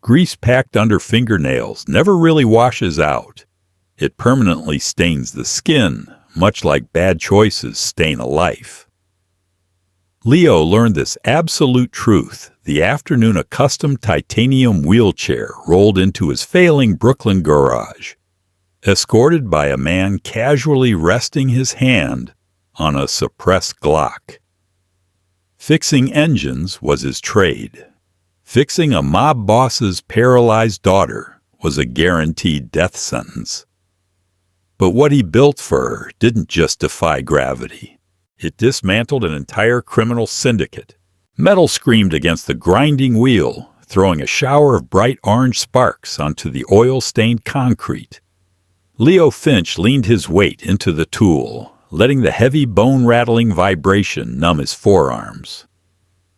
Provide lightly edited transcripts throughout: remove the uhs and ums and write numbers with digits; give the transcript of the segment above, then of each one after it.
Grease packed under fingernails never really washes out. It permanently stains the skin, much like bad choices stain a life. Leo learned this absolute truth the afternoon a custom titanium wheelchair rolled into his failing Brooklyn garage, escorted by a man casually resting his hand on a suppressed Glock. Fixing engines was his trade. Fixing a mob boss's paralyzed daughter was a guaranteed death sentence. But what he built for her didn't just defy gravity. It dismantled an entire criminal syndicate. Metal screamed against the grinding wheel, throwing a shower of bright orange sparks onto the oil-stained concrete. Leo Finch leaned his weight into the tool, letting the heavy bone-rattling vibration numb his forearms.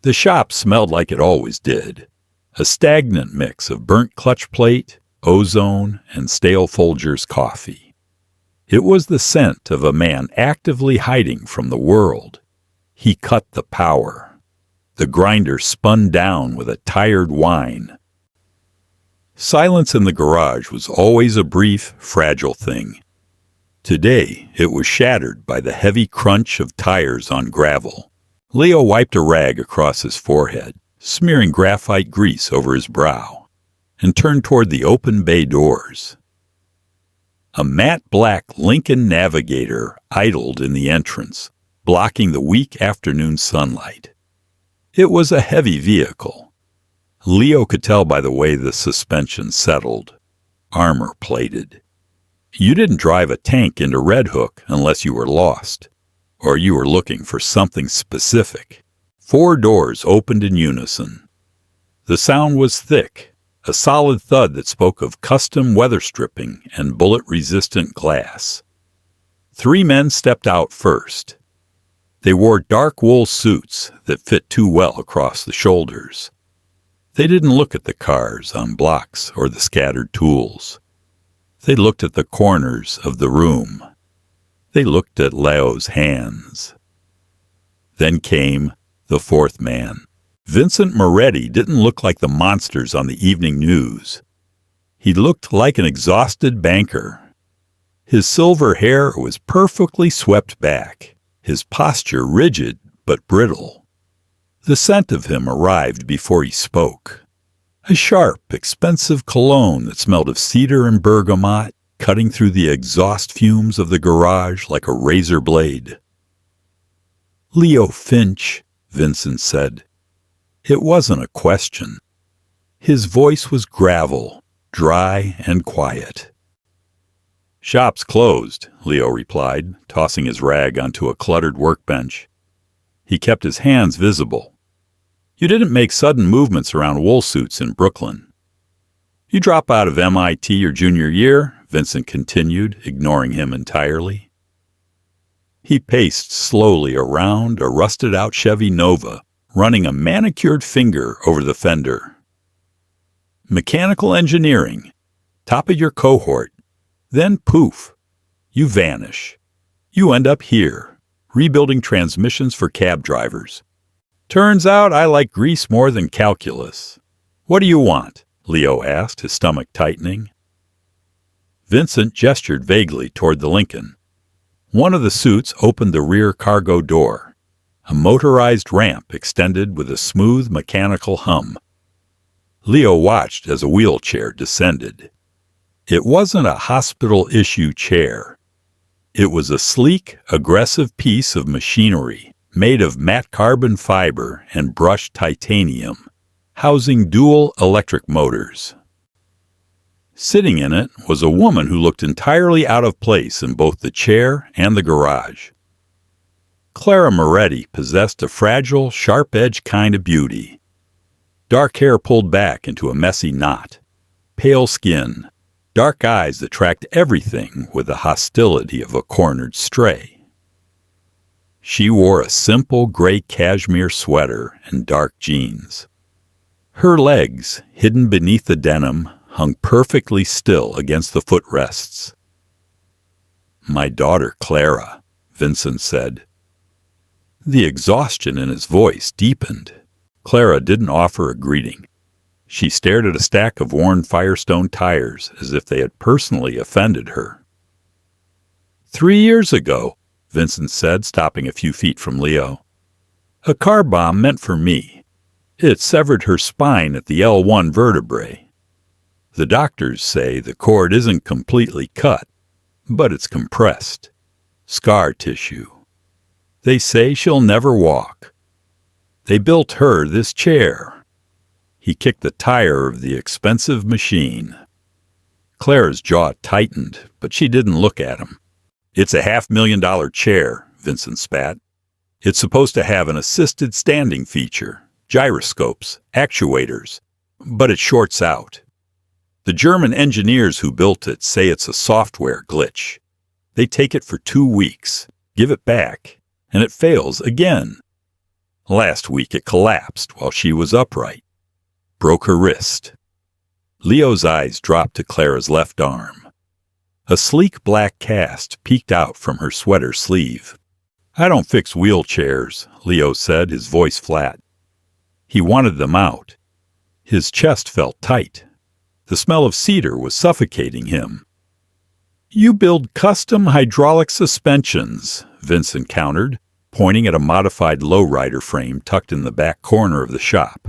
The shop smelled like it always did, a stagnant mix of burnt clutch plate, ozone, and stale Folgers coffee. It was the scent of a man actively hiding from the world. He cut the power. The grinder spun down with a tired whine. Silence in the garage was always a brief, fragile thing. Today, it was shattered by the heavy crunch of tires on gravel. Leo wiped a rag across his forehead, smearing graphite grease over his brow, and turned toward the open bay doors. A matte black Lincoln Navigator idled in the entrance, blocking the weak afternoon sunlight. It was a heavy vehicle. Leo could tell by the way the suspension settled, armor-plated. You didn't drive a tank into Red Hook unless you were lost, or you were looking for something specific. 4 doors opened in unison. The sound was thick, a solid thud that spoke of custom weather stripping and bullet-resistant glass. 3 men stepped out first. They wore dark wool suits that fit too well across the shoulders. They didn't look at the cars on blocks or the scattered tools. They looked at the corners of the room. They looked at Leo's hands. Then came the 4th man. Vincent Moretti didn't look like the monsters on the evening news. He looked like an exhausted banker. His silver hair was perfectly swept back, his posture rigid but brittle. The scent of him arrived before he spoke. A sharp, expensive cologne that smelled of cedar and bergamot, cutting through the exhaust fumes of the garage like a razor blade. "Leo Finch," Vincent said. It wasn't a question. His voice was gravel, dry and quiet. "Shop's closed," Leo replied, tossing his rag onto a cluttered workbench. He kept his hands visible. "You didn't make sudden movements around wool suits in Brooklyn." "You drop out of MIT your junior year," Vincent continued, ignoring him entirely. He paced slowly around a rusted-out Chevy Nova, running a manicured finger over the fender. "Mechanical engineering, top of your cohort. Then poof, you vanish. You end up here, rebuilding transmissions for cab drivers. Turns out I like grease more than calculus. What do you want?" Leo asked, his stomach tightening. Vincent gestured vaguely toward the Lincoln. One of the suits opened the rear cargo door. A motorized ramp extended with a smooth mechanical hum. Leo watched as a wheelchair descended. It wasn't a hospital-issue chair. It was a sleek, aggressive piece of machinery made of matte carbon fiber and brushed titanium, housing dual electric motors. Sitting in it was a woman who looked entirely out of place in both the chair and the garage. Clara Moretti possessed a fragile, sharp-edged kind of beauty. Dark hair pulled back into a messy knot, pale skin, dark eyes that tracked everything with the hostility of a cornered stray. She wore a simple gray cashmere sweater and dark jeans. Her legs, hidden beneath the denim, hung perfectly still against the footrests. "My daughter Clara," Vincent said. The exhaustion in his voice deepened. Clara didn't offer a greeting. She stared at a stack of worn Firestone tires as if they had personally offended her. 3 years ago, Vincent said, stopping a few feet from Leo. A car bomb meant for me. It severed her spine at the L1 vertebrae. The doctors say the cord isn't completely cut, but it's compressed. Scar tissue. They say she'll never walk. They built her this chair. He kicked the tire of the expensive machine. Clara's jaw tightened, but she didn't look at him. It's a $500,000 chair, Vincent spat. It's supposed to have an assisted standing feature, gyroscopes, actuators, but it shorts out. The German engineers who built it say it's a software glitch. They take it for 2 weeks, give it back, and it fails again. Last week it collapsed while she was upright. Broke her wrist. Leo's eyes dropped to Clara's left arm. A sleek black cast peeked out from her sweater sleeve. I don't fix wheelchairs, Leo said, his voice flat. He wanted them out. His chest felt tight. The smell of cedar was suffocating him. You build custom hydraulic suspensions, Vincent countered, pointing at a modified lowrider frame tucked in the back corner of the shop.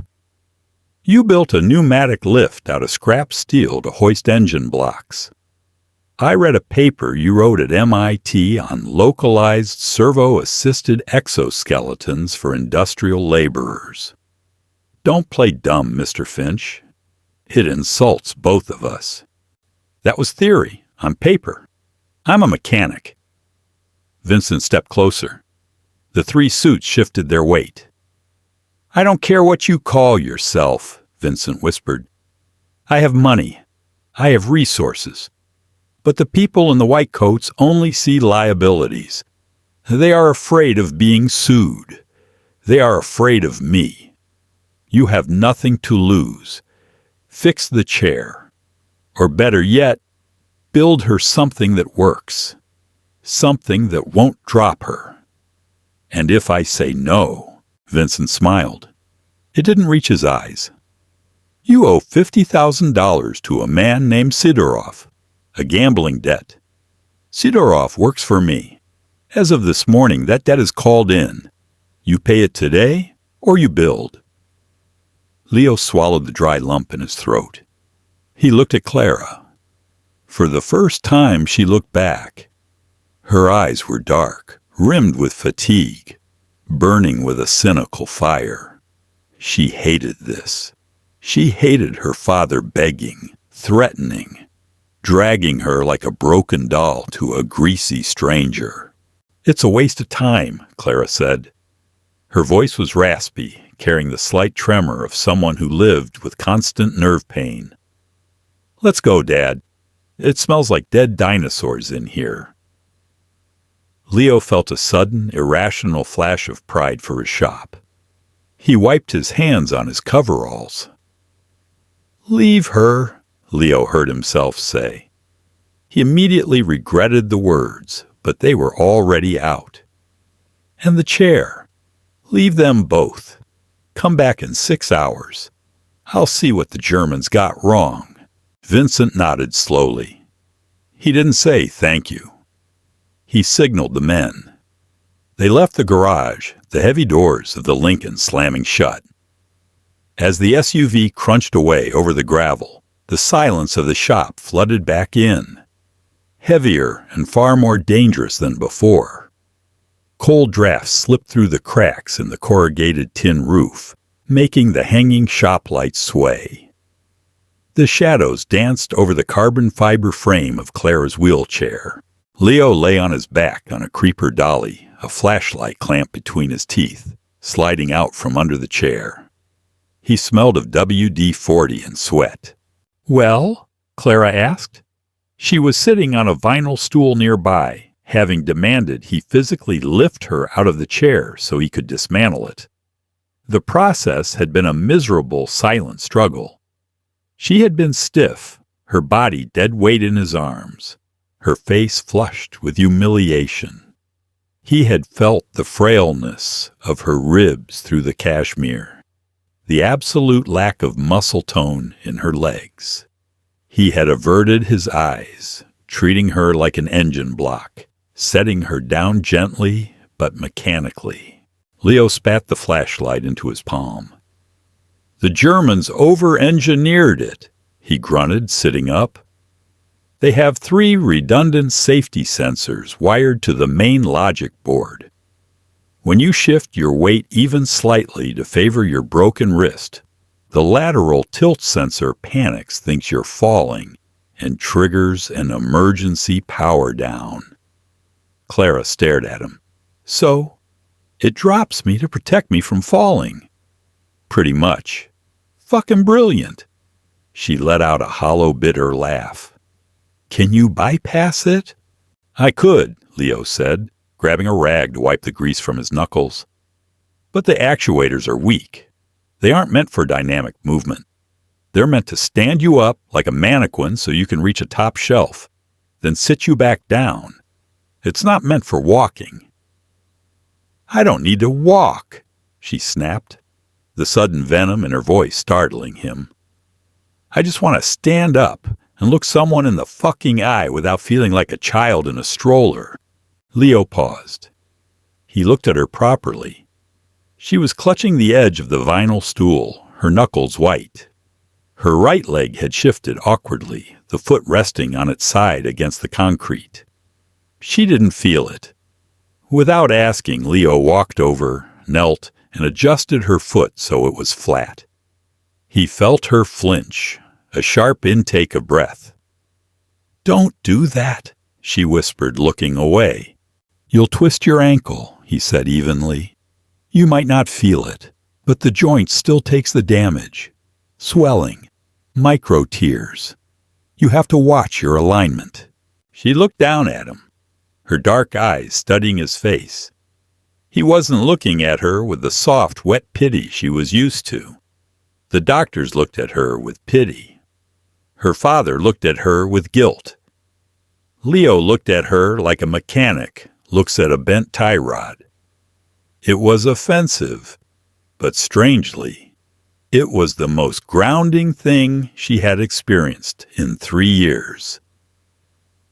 You built a pneumatic lift out of scrap steel to hoist engine blocks. I read a paper you wrote at MIT on localized servo-assisted exoskeletons for industrial laborers. Don't play dumb, Mr. Finch. It insults both of us. That was theory, on paper. I'm a mechanic. Vincent stepped closer. The 3 suits shifted their weight. I don't care what you call yourself, Vincent whispered. I have money. I have resources. But the people in the white coats only see liabilities. They are afraid of being sued. They are afraid of me. You have nothing to lose. Fix the chair. Or better yet, build her something that works. Something that won't drop her. And if I say no, Vincent smiled. It didn't reach his eyes. You owe $50,000 to a man named Sidorov. A gambling debt. Sidorov works for me. As of this morning, that debt is called in. You pay it today, or you build. Leo swallowed the dry lump in his throat. He looked at Clara. For the first time, she looked back. Her eyes were dark, rimmed with fatigue, burning with a cynical fire. She hated this. She hated her father begging, threatening, dragging her like a broken doll to a greasy stranger. It's a waste of time, Clara said. Her voice was raspy, carrying the slight tremor of someone who lived with constant nerve pain. Let's go, Dad. It smells like dead dinosaurs in here. Leo felt a sudden, irrational flash of pride for his shop. He wiped his hands on his coveralls. Leave her, Leo heard himself say. He immediately regretted the words, but they were already out. And the chair. Leave them both. Come back in 6 hours. I'll see what the Germans got wrong. Vincent nodded slowly. He didn't say thank you. He signaled the men. They left the garage, the heavy doors of the Lincoln slamming shut. As the SUV crunched away over the gravel, the silence of the shop flooded back in, heavier and far more dangerous than before. Cold drafts slipped through the cracks in the corrugated tin roof, making the hanging shop lights sway. The shadows danced over the carbon fiber frame of Clara's wheelchair. Leo lay on his back on a creeper dolly, a flashlight clamped between his teeth, sliding out from under the chair. He smelled of WD-40 and sweat. Well? Clara asked. She was sitting on a vinyl stool nearby, having demanded he physically lift her out of the chair so he could dismantle it. The process had been a miserable, silent struggle. She had been stiff, her body dead weight in his arms, her face flushed with humiliation. He had felt the frailness of her ribs through the cashmere. the absolute lack of muscle tone in her legs. He had averted his eyes, treating her like an engine block, setting her down gently but mechanically. Leo spat the flashlight into his palm. "The Germans over-engineered it," he grunted, sitting up. "They have 3 redundant safety sensors wired to the main logic board. When you shift your weight even slightly to favor your broken wrist, the lateral tilt sensor panics, thinks you're falling, and triggers an emergency power down." Clara stared at him. "So, it drops me to protect me from falling?" "Pretty much." "Fucking brilliant." She let out a hollow, bitter laugh. "Can you bypass it?" "I could," Leo said, grabbing a rag to wipe the grease from his knuckles. "But the actuators are weak. They aren't meant for dynamic movement. They're meant to stand you up like a mannequin so you can reach a top shelf, then sit you back down. It's not meant for walking." "I don't need to walk," she snapped, the sudden venom in her voice startling him. "I just want to stand up and look someone in the fucking eye without feeling like a child in a stroller." Leo paused. He looked at her properly. She was clutching the edge of the vinyl stool, her knuckles white. Her right leg had shifted awkwardly, the foot resting on its side against the concrete. She didn't feel it. Without asking, Leo walked over, knelt, and adjusted her foot so it was flat. He felt her flinch, a sharp intake of breath. "Don't do that," she whispered, looking away. "You'll twist your ankle," he said evenly. "You might not feel it, but the joint still takes the damage. Swelling, micro tears. You have to watch your alignment." She looked down at him, her dark eyes studying his face. He wasn't looking at her with the soft, wet pity she was used to. The doctors looked at her with pity. Her father looked at her with guilt. Leo looked at her like a mechanic looks at a bent tie rod. It was offensive, but strangely, it was the most grounding thing she had experienced in 3 years.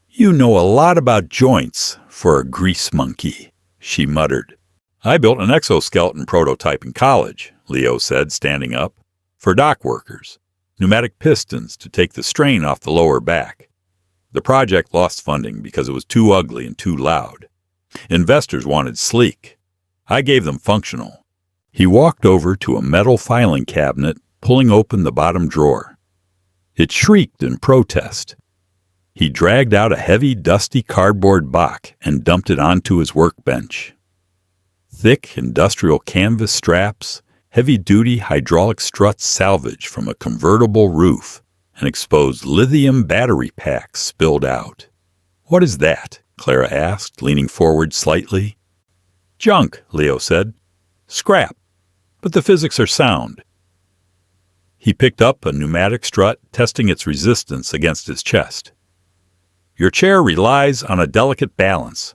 "You know a lot about joints for a grease monkey," she muttered. "I built an exoskeleton prototype in college," Leo said, standing up, "for dock workers. Pneumatic pistons to take the strain off the lower back. The project lost funding because it was too ugly and too loud. Investors wanted sleek. I gave them functional." He walked over to a metal filing cabinet, pulling open the bottom drawer. It shrieked in protest. He dragged out a heavy, dusty cardboard box and dumped it onto his workbench. Thick industrial canvas straps, heavy-duty hydraulic struts salvaged from a convertible roof, and exposed lithium battery packs spilled out. "What is that?" Clara asked, leaning forward slightly. "Junk," Leo said. "Scrap. But the physics are sound." He picked up a pneumatic strut, testing its resistance against his chest. "Your chair relies on a delicate balance.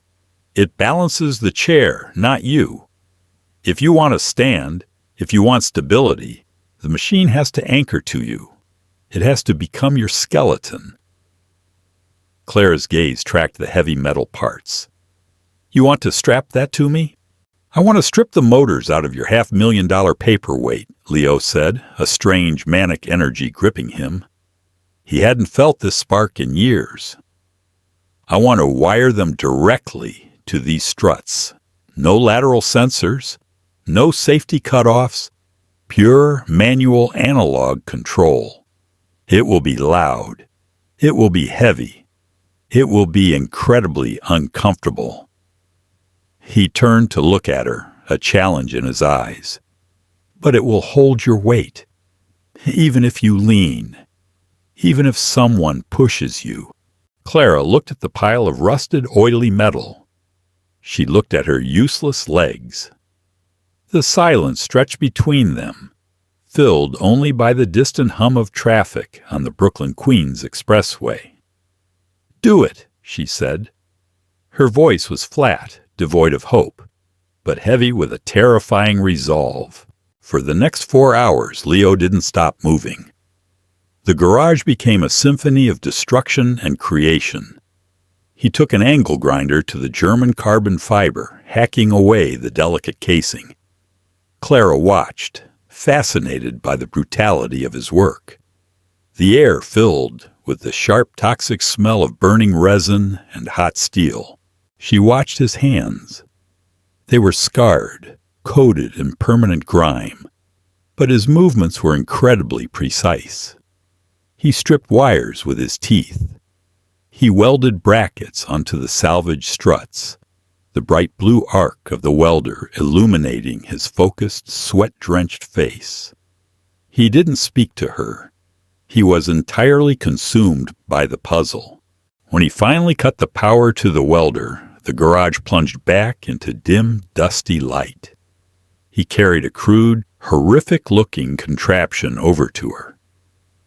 It balances the chair, not you. If you want to stand, if you want stability, the machine has to anchor to you. It has to become your skeleton." Clara's gaze tracked the heavy metal parts. "You want to strap that to me?" "I want to strip the motors out of your $500,000 paperweight," Leo said, a strange manic energy gripping him. He hadn't felt this spark in years. "I want to wire them directly to these struts. No lateral sensors, no safety cutoffs, pure manual analog control. It will be loud. It will be heavy. It will be incredibly uncomfortable." He turned to look at her, a challenge in his eyes. "But it will hold your weight. Even if you lean. Even if someone pushes you." Clara looked at the pile of rusted, oily metal. She looked at her useless legs. The silence stretched between them, filled only by the distant hum of traffic on the Brooklyn-Queens Expressway. "Do it," she said. Her voice was flat, devoid of hope, but heavy with a terrifying resolve. For the next 4 hours, Leo didn't stop moving. The garage became a symphony of destruction and creation. He took an angle grinder to the German carbon fiber, hacking away the delicate casing. Clara watched, fascinated by the brutality of his work. The air filled with the sharp, toxic smell of burning resin and hot steel. She watched his hands. They were scarred, coated in permanent grime, but his movements were incredibly precise. He stripped wires with his teeth. He welded brackets onto the salvaged struts, the bright blue arc of the welder illuminating his focused, sweat-drenched face. He didn't speak to her. He was entirely consumed by the puzzle. When he finally cut the power to the welder, the garage plunged back into dim, dusty light. He carried a crude, horrific-looking contraption over to her.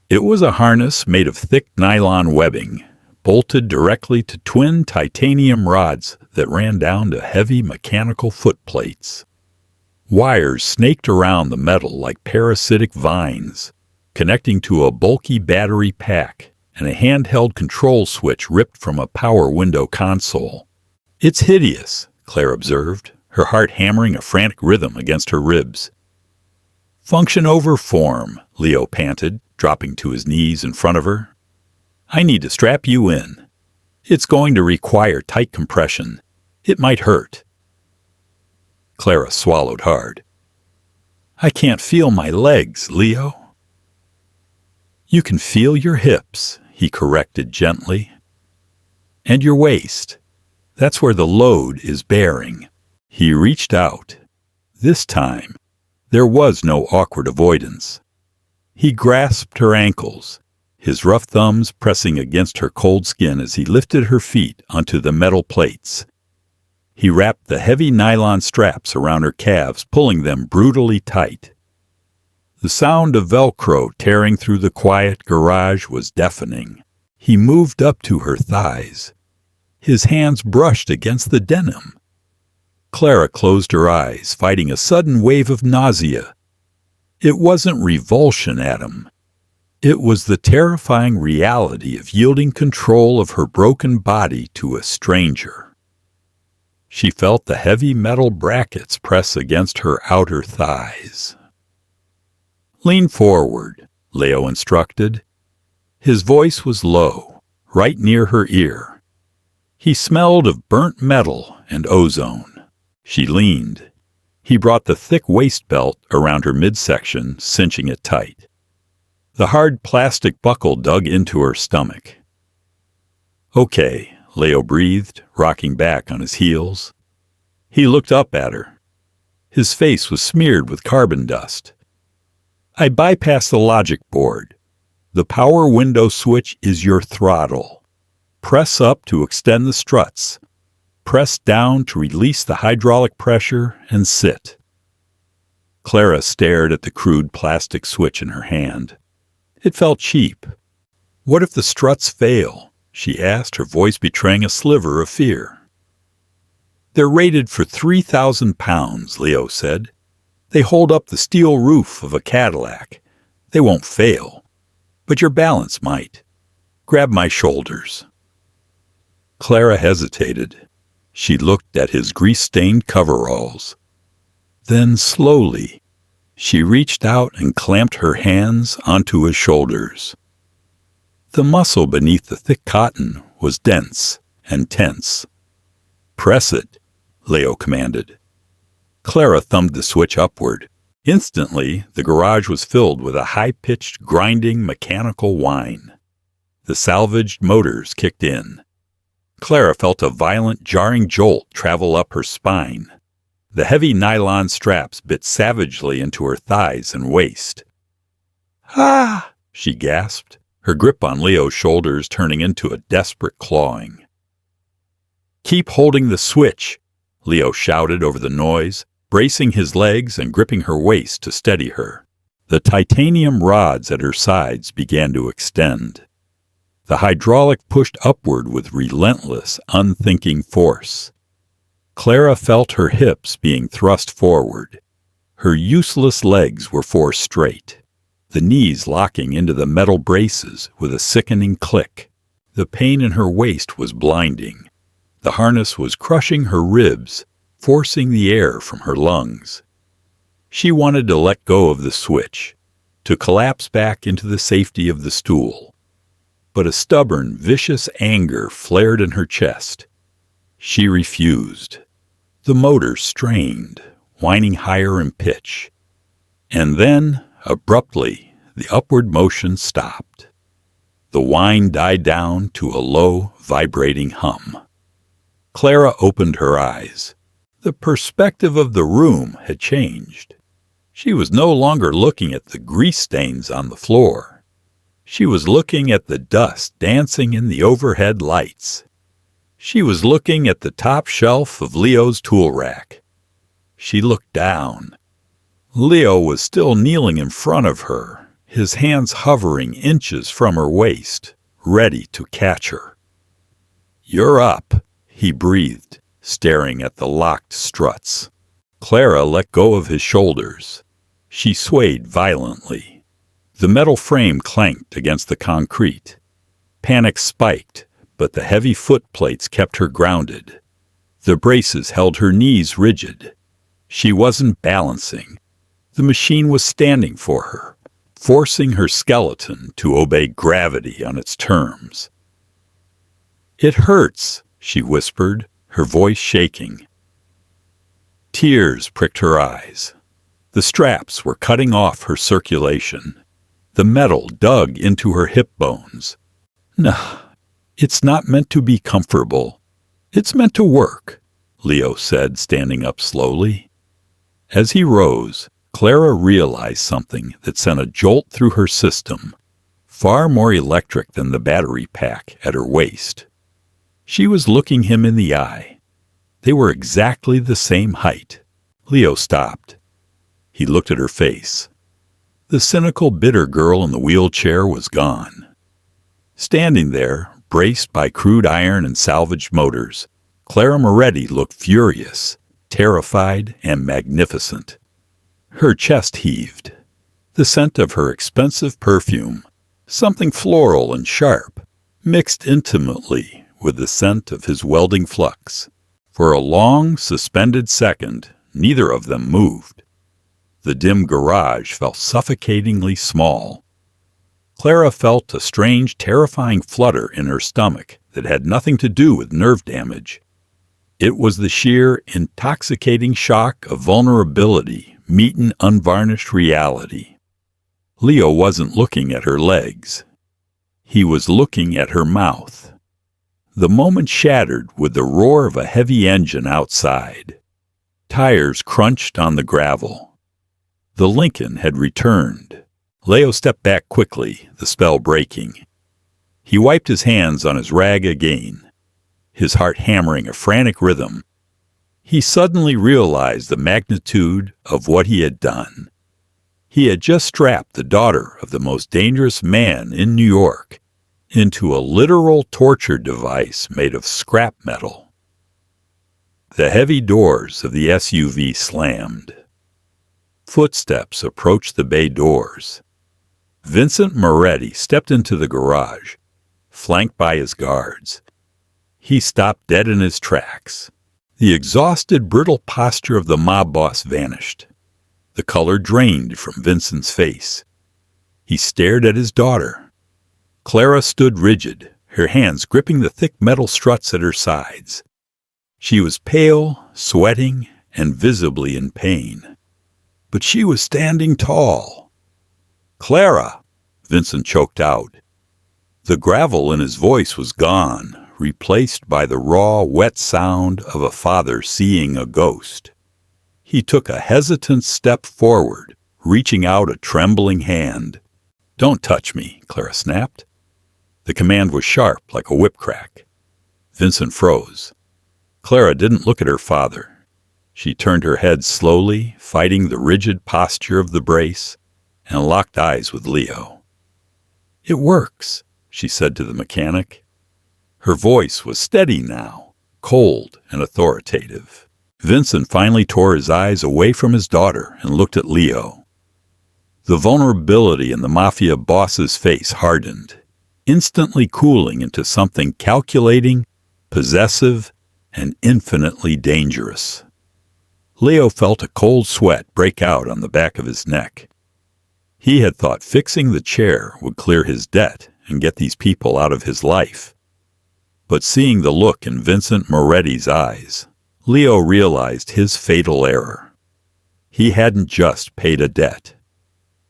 It was a harness made of thick nylon webbing, bolted directly to twin titanium rods that ran down to heavy mechanical footplates. Wires snaked around the metal like parasitic vines, connecting to a bulky battery pack and a handheld control switch ripped from a power window console. "It's hideous," Claire observed, her heart hammering a frantic rhythm against her ribs. "Function over form," Leo panted, dropping to his knees in front of her. "I need to strap you in. It's going to require tight compression. It might hurt." Clara swallowed hard. "I can't feel my legs, Leo." "You can feel your hips," he corrected gently. "And your waist. That's where the load is bearing." He reached out. This time, there was no awkward avoidance. He grasped her ankles, his rough thumbs pressing against her cold skin as he lifted her feet onto the metal plates. He wrapped the heavy nylon straps around her calves, pulling them brutally tight. The sound of Velcro tearing through the quiet garage was deafening. He moved up to her thighs. His hands brushed against the denim. Clara closed her eyes, fighting a sudden wave of nausea. It wasn't revulsion at him. It was the terrifying reality of yielding control of her broken body to a stranger. She felt the heavy metal brackets press against her outer thighs. "Lean forward," Leo instructed. His voice was low, right near her ear. He smelled of burnt metal and ozone. She leaned. He brought the thick waist belt around her midsection, cinching it tight. The hard plastic buckle dug into her stomach. "Okay," Leo breathed, rocking back on his heels. He looked up at her. His face was smeared with carbon dust. "I bypassed the logic board. The power window switch is your throttle. Press up to extend the struts. Press down to release the hydraulic pressure and sit." Clara stared at the crude plastic switch in her hand. It felt cheap. "What if the struts fail?" she asked, her voice betraying a sliver of fear. "They're rated for 3,000 pounds, Leo said. "They hold up the steel roof of a Cadillac. They won't fail. But your balance might. Grab my shoulders." Clara hesitated. She looked at his grease-stained coveralls. Then, slowly, she reached out and clamped her hands onto his shoulders. The muscle beneath the thick cotton was dense and tense. "Press it," Leo commanded. Clara thumbed the switch upward. Instantly, the garage was filled with a high-pitched, grinding mechanical whine. The salvaged motors kicked in. Clara felt a violent, jarring jolt travel up her spine. The heavy nylon straps bit savagely into her thighs and waist. "Ah!" she gasped, her grip on Leo's shoulders turning into a desperate clawing. "Keep holding the switch," Leo shouted over the noise, bracing his legs and gripping her waist to steady her. The titanium rods at her sides began to extend. The hydraulic pushed upward with relentless, unthinking force. Clara felt her hips being thrust forward. Her useless legs were forced straight, the knees locking into the metal braces with a sickening click. The pain in her waist was blinding. The harness was crushing her ribs, forcing the air from her lungs. She wanted to let go of the switch, to collapse back into the safety of the stool. But a stubborn, vicious anger flared in her chest. She refused. The motor strained, whining higher in pitch. And then, abruptly, the upward motion stopped. The whine died down to a low, vibrating hum. Clara opened her eyes. The perspective of the room had changed. She was no longer looking at the grease stains on the floor. She was looking at the dust dancing in the overhead lights. She was looking at the top shelf of Leo's tool rack. She looked down. Leo was still kneeling in front of her, his hands hovering inches from her waist, ready to catch her. "You're up," he breathed, staring at the locked struts. Clara let go of his shoulders. She swayed violently. The metal frame clanked against the concrete. Panic spiked, but the heavy foot plates kept her grounded. The braces held her knees rigid. She wasn't balancing. The machine was standing for her, forcing her skeleton to obey gravity on its terms. "It hurts," she whispered, her voice shaking. Tears pricked her eyes. The straps were cutting off her circulation. The metal dug into her hip bones. "No, it's not meant to be comfortable. It's meant to work," Leo said, standing up slowly. As he rose, Clara realized something that sent a jolt through her system, far more electric than the battery pack at her waist. She was looking him in the eye. They were exactly the same height. Leo stopped. He looked at her face. The cynical, bitter girl in the wheelchair was gone. Standing there, braced by crude iron and salvaged motors, Clara Moretti looked furious, terrified, and magnificent. Her chest heaved. The scent of her expensive perfume, something floral and sharp, mixed intimately with the scent of his welding flux. For a long, suspended second, neither of them moved. The dim garage felt suffocatingly small. Clara felt a strange, terrifying flutter in her stomach that had nothing to do with nerve damage. It was the sheer, intoxicating shock of vulnerability meeting unvarnished reality. Leo wasn't looking at her legs. He was looking at her mouth. The moment shattered with the roar of a heavy engine outside. Tires crunched on the gravel. The Lincoln had returned. Leo stepped back quickly, the spell breaking. He wiped his hands on his rag again, his heart hammering a frantic rhythm. He suddenly realized the magnitude of what he had done. He had just strapped the daughter of the most dangerous man in New York into a literal torture device made of scrap metal. The heavy doors of the SUV slammed. Footsteps approached the bay doors. Vincent Moretti stepped into the garage, flanked by his guards. He stopped dead in his tracks. The exhausted, brittle posture of the mob boss vanished. The color drained from Vincent's face. He stared at his daughter. Clara stood rigid, her hands gripping the thick metal struts at her sides. She was pale, sweating, and visibly in pain. But she was standing tall. "Clara!" Vincent choked out. The gravel in his voice was gone, replaced by the raw, wet sound of a father seeing a ghost. He took a hesitant step forward, reaching out a trembling hand. "Don't touch me," Clara snapped. The command was sharp, like a whip crack. Vincent froze. Clara didn't look at her father. She turned her head slowly, fighting the rigid posture of the brace, and locked eyes with Leo. "It works," she said to the mechanic. Her voice was steady now, cold and authoritative. Vincent finally tore his eyes away from his daughter and looked at Leo. The vulnerability in the Mafia Boss's face hardened, instantly cooling into something calculating, possessive, and infinitely dangerous. Leo felt a cold sweat break out on the back of his neck. He had thought fixing the chair would clear his debt and get these people out of his life. But seeing the look in Vincent Moretti's eyes, Leo realized his fatal error. He hadn't just paid a debt.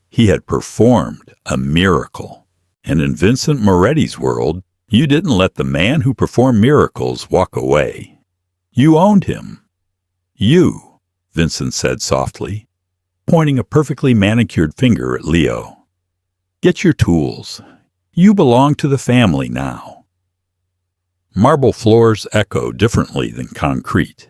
He had performed a miracle. And in Vincent Moretti's world, you didn't let the man who performed miracles walk away. You owned him. You, Vincent said softly, pointing a perfectly manicured finger at Leo. Get your tools. You belong to the family now. Marble floors echo differently than concrete.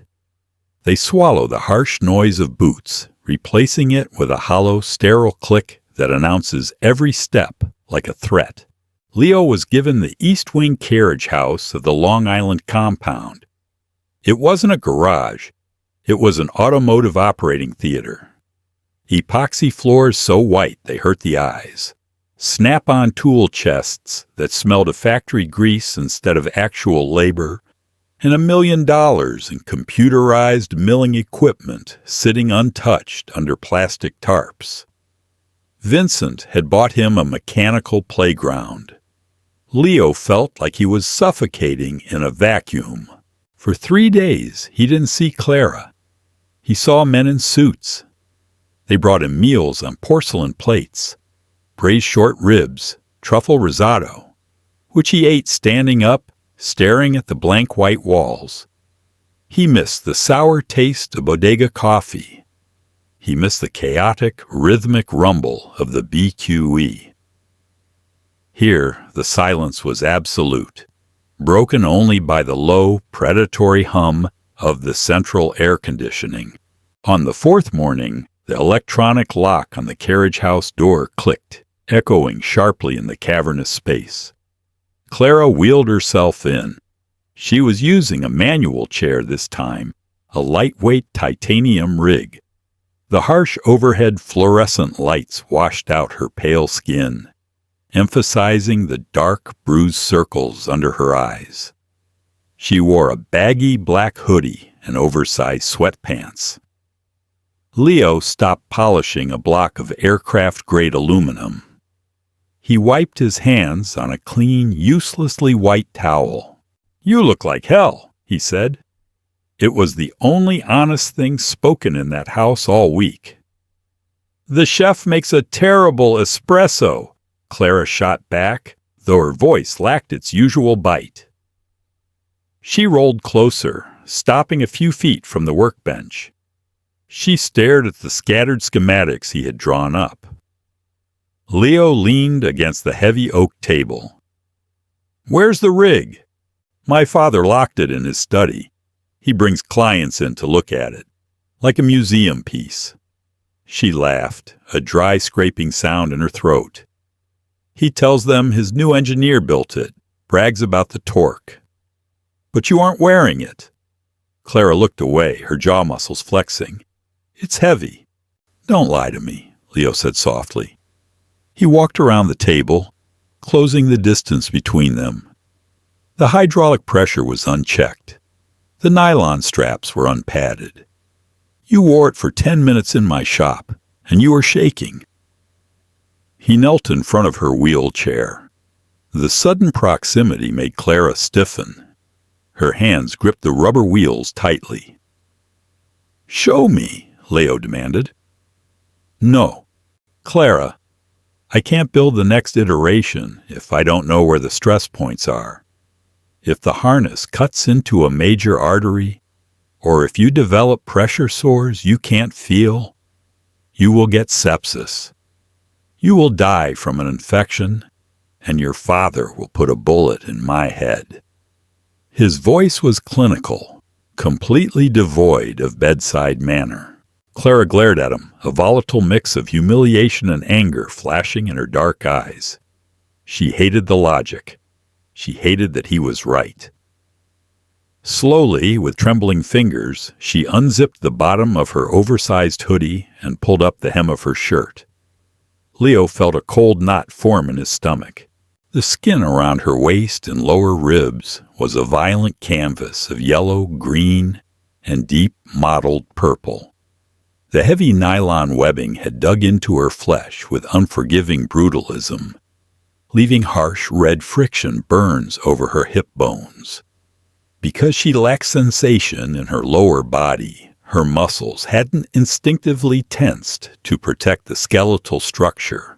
They swallow the harsh noise of boots, replacing it with a hollow, sterile click that announces every step like a threat. Leo was given the East Wing carriage house of the Long Island compound. It wasn't a garage. It was an automotive operating theater. Epoxy floors so white they hurt the eyes. Snap-on tool chests that smelled of factory grease instead of actual labor, and $1 million in computerized milling equipment sitting untouched under plastic tarps. Vincent had bought him a mechanical playground. Leo felt like he was suffocating in a vacuum. For 3 days, he didn't see Clara. He saw men in suits. They brought him meals on porcelain plates, braised short ribs, truffle risotto, which he ate standing up, staring at the blank white walls. He missed the sour taste of bodega coffee. He missed the chaotic, rhythmic rumble of the BQE. Here, the silence was absolute, broken only by the low, predatory hum of the central air conditioning. On the fourth morning, the electronic lock on the carriage house door clicked, echoing sharply in the cavernous space. Clara wheeled herself in. She was using a manual chair this time, a lightweight titanium rig. The harsh overhead fluorescent lights washed out her pale skin, emphasizing the dark, bruised circles under her eyes. She wore a baggy black hoodie and oversized sweatpants. Leo stopped polishing a block of aircraft-grade aluminum. He wiped his hands on a clean, uselessly white towel. "You look like hell," he said. It was the only honest thing spoken in that house all week. "The chef makes a terrible espresso," Clara shot back, though her voice lacked its usual bite. She rolled closer, stopping a few feet from the workbench. She stared at the scattered schematics he had drawn up. Leo leaned against the heavy oak table. "Where's the rig?" "My father locked it in his study. He brings clients in to look at it, like a museum piece." She laughed, a dry scraping sound in her throat. "He tells them his new engineer built it, brags about the torque." "But you aren't wearing it." Clara looked away, her jaw muscles flexing. "It's heavy." "Don't lie to me," Leo said softly. He walked around the table, closing the distance between them. The hydraulic pressure was unchecked. The nylon straps were unpadded. "You wore it for 10 minutes in my shop, and you were shaking." He knelt in front of her wheelchair. The sudden proximity made Clara stiffen. Her hands gripped the rubber wheels tightly. "Show me," Leo demanded. "No. Clara, I can't build the next iteration if I don't know where the stress points are. If the harness cuts into a major artery, or if you develop pressure sores you can't feel, you will get sepsis. You will die from an infection, and your father will put a bullet in my head." His voice was clinical, completely devoid of bedside manner. Clara glared at him, a volatile mix of humiliation and anger flashing in her dark eyes. She hated the logic. She hated that he was right. Slowly, with trembling fingers, she unzipped the bottom of her oversized hoodie and pulled up the hem of her shirt. Leo felt a cold knot form in his stomach. The skin around her waist and lower ribs was a violent canvas of yellow, green, and deep mottled purple. The heavy nylon webbing had dug into her flesh with unforgiving brutalism, leaving harsh red friction burns over her hip bones. Because she lacked sensation in her lower body, her muscles hadn't instinctively tensed to protect the skeletal structure.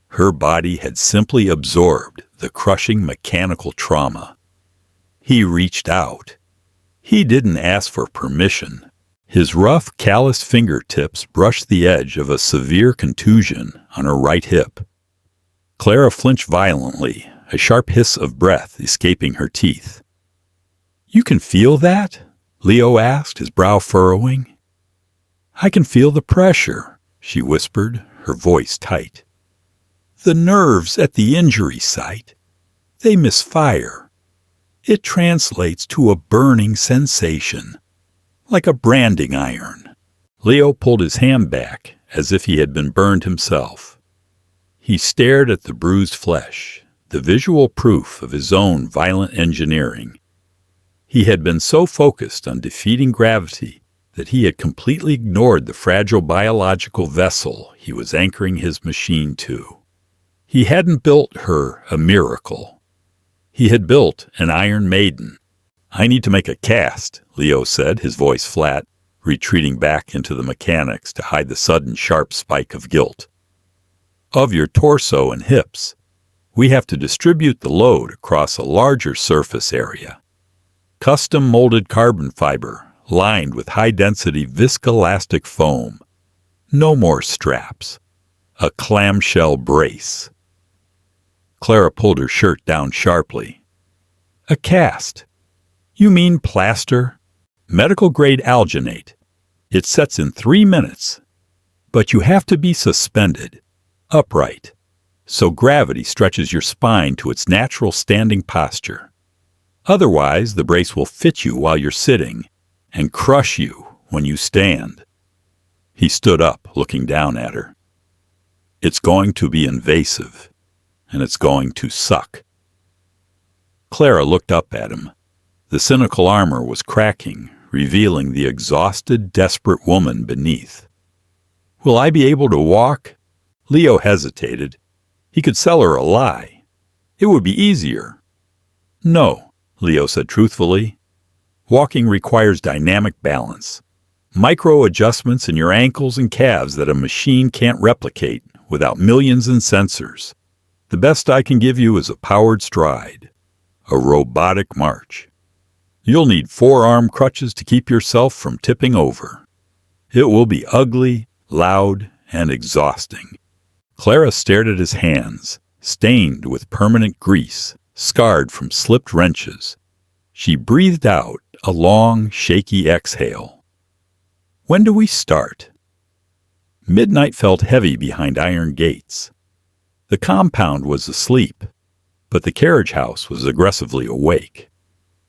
Her body had simply absorbed the crushing mechanical trauma. He reached out. He didn't ask for permission. His rough, calloused fingertips brushed the edge of a severe contusion on her right hip. Clara flinched violently, a sharp hiss of breath escaping her teeth. "You can feel that?" Leo asked, his brow furrowing. "I can feel the pressure," she whispered, her voice tight. "The nerves at the injury site, they misfire. It translates to a burning sensation, like a branding iron." Leo pulled his hand back as if he had been burned himself. He stared at the bruised flesh, the visual proof of his own violent engineering. He had been so focused on defeating gravity that he had completely ignored the fragile biological vessel he was anchoring his machine to. He hadn't built her a miracle. He had built an Iron Maiden. "I need to make a cast," Leo said, his voice flat, retreating back into the mechanics to hide the sudden sharp spike of guilt. "Of your torso and hips. We have to distribute the load across a larger surface area. Custom molded carbon fiber, lined with high-density viscoelastic foam. No more straps. A clamshell brace." Clara pulled her shirt down sharply. "A cast? You mean plaster? Medical-grade alginate. It sets in 3 minutes. But you have to be suspended, upright, so gravity stretches your spine to its natural standing posture. Otherwise, the brace will fit you while you're sitting and crush you when you stand." He stood up, looking down at her. "It's going to be invasive, and it's going to suck." Clara looked up at him. The cynical armor was cracking, revealing the exhausted, desperate woman beneath. "Will I be able to walk?" Leo hesitated. He could sell her a lie. It would be easier. "No," Leo said truthfully. "Walking requires dynamic balance. Micro-adjustments in your ankles and calves that a machine can't replicate without millions in sensors. The best I can give you is a powered stride, a robotic march. You'll need forearm crutches to keep yourself from tipping over. It will be ugly, loud, and exhausting." Clara stared at his hands, stained with permanent grease, scarred from slipped wrenches. She breathed out a long, shaky exhale. "When do we start?" Midnight felt heavy behind iron gates. The compound was asleep, but the carriage house was aggressively awake.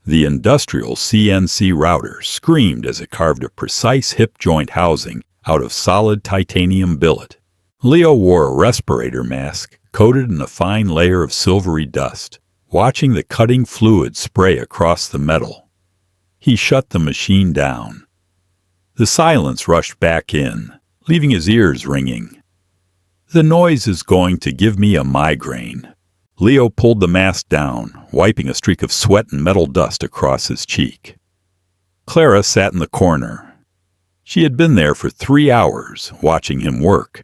The industrial CNC router screamed as it carved a precise hip joint housing out of solid titanium billet. Leo wore a respirator mask coated in a fine layer of silvery dust, watching the cutting fluid spray across the metal. He shut the machine down. The silence rushed back in, leaving his ears ringing. "The noise is going to give me a migraine." Leo pulled the mask down, wiping a streak of sweat and metal dust across his cheek. Clara sat in the corner. She had been there for 3 hours, watching him work.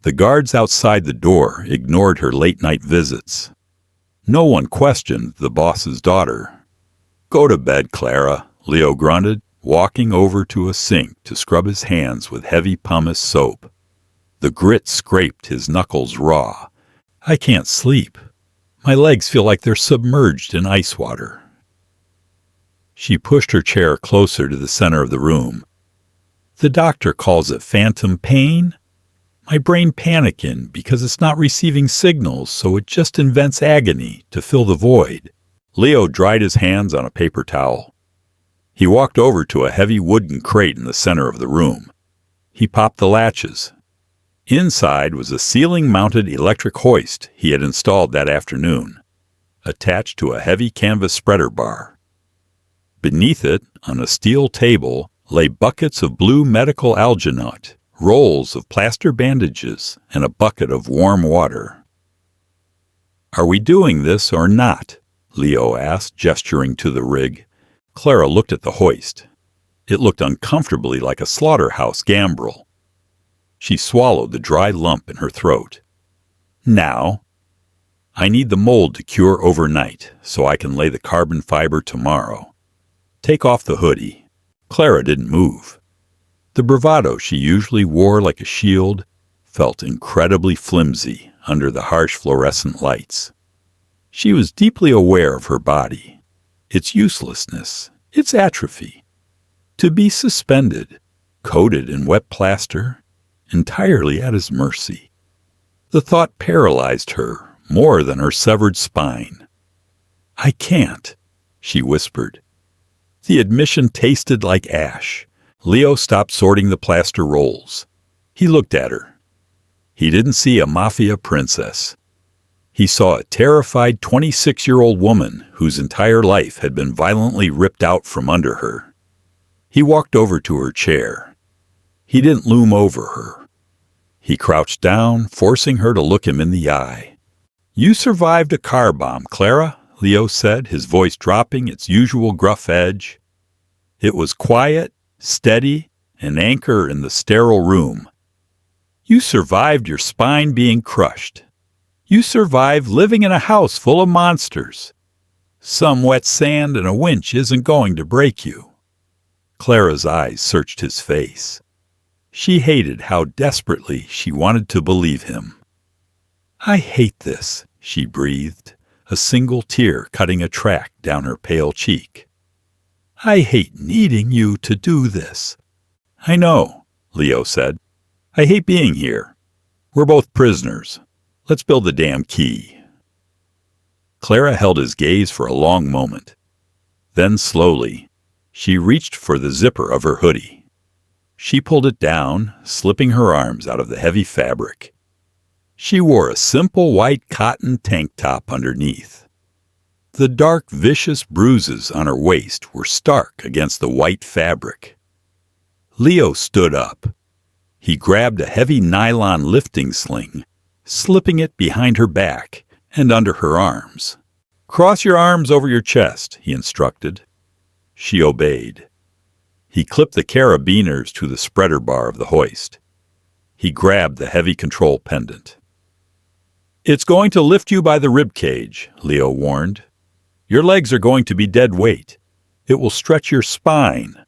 The guards outside the door ignored her late-night visits. No one questioned the boss's daughter. "Go to bed, Clara," Leo grunted, walking over to a sink to scrub his hands with heavy pumice soap. The grit scraped his knuckles raw. "I can't sleep. My legs feel like they're submerged in ice water." She pushed her chair closer to the center of the room. "The doctor calls it phantom pain. My brain panicking because it's not receiving signals, so it just invents agony to fill the void." Leo dried his hands on a paper towel. He walked over to a heavy wooden crate in the center of the room. He popped the latches. Inside was a ceiling-mounted electric hoist he had installed that afternoon, attached to a heavy canvas spreader bar. Beneath it, on a steel table, lay buckets of blue medical alginate, rolls of plaster bandages, and a bucket of warm water. "Are we doing this or not?" Leo asked, gesturing to the rig. Clara looked at the hoist. It looked uncomfortably like a slaughterhouse gambrel. She swallowed the dry lump in her throat. "Now, I need the mold to cure overnight, so I can lay the carbon fiber tomorrow. Take off the hoodie." Clara didn't move. The bravado she usually wore like a shield felt incredibly flimsy under the harsh fluorescent lights. She was deeply aware of her body, its uselessness, its atrophy. To be suspended, coated in wet plaster, entirely at his mercy. The thought paralyzed her more than her severed spine. "I can't," she whispered. The admission tasted like ash. Leo stopped sorting the plaster rolls. He looked at her. He didn't see a mafia princess. He saw a terrified 26-year-old woman whose entire life had been violently ripped out from under her. He walked over to her chair. He didn't loom over her. He crouched down, forcing her to look him in the eye. "You survived a car bomb, Clara," Leo said, his voice dropping its usual gruff edge. It was quiet, steady, an anchor in the sterile room. "You survived your spine being crushed. You survived living in a house full of monsters. Some wet sand and a winch isn't going to break you." Clara's eyes searched his face. She hated how desperately she wanted to believe him. "I hate this," she breathed, a single tear cutting a track down her pale cheek. "I hate needing you to do this." "I know," Leo said. "I hate being here. We're both prisoners. Let's build the damn key." Clara held his gaze for a long moment. Then slowly, she reached for the zipper of her hoodie. She pulled it down, slipping her arms out of the heavy fabric. She wore a simple white cotton tank top underneath. The dark, vicious bruises on her waist were stark against the white fabric. Leo stood up. He grabbed a heavy nylon lifting sling, slipping it behind her back and under her arms. "Cross your arms over your chest," he instructed. She obeyed. He clipped the carabiners to the spreader bar of the hoist. He grabbed the heavy control pendant. "It's going to lift you by the rib cage," Leo warned. "Your legs are going to be dead weight. It will stretch your spine.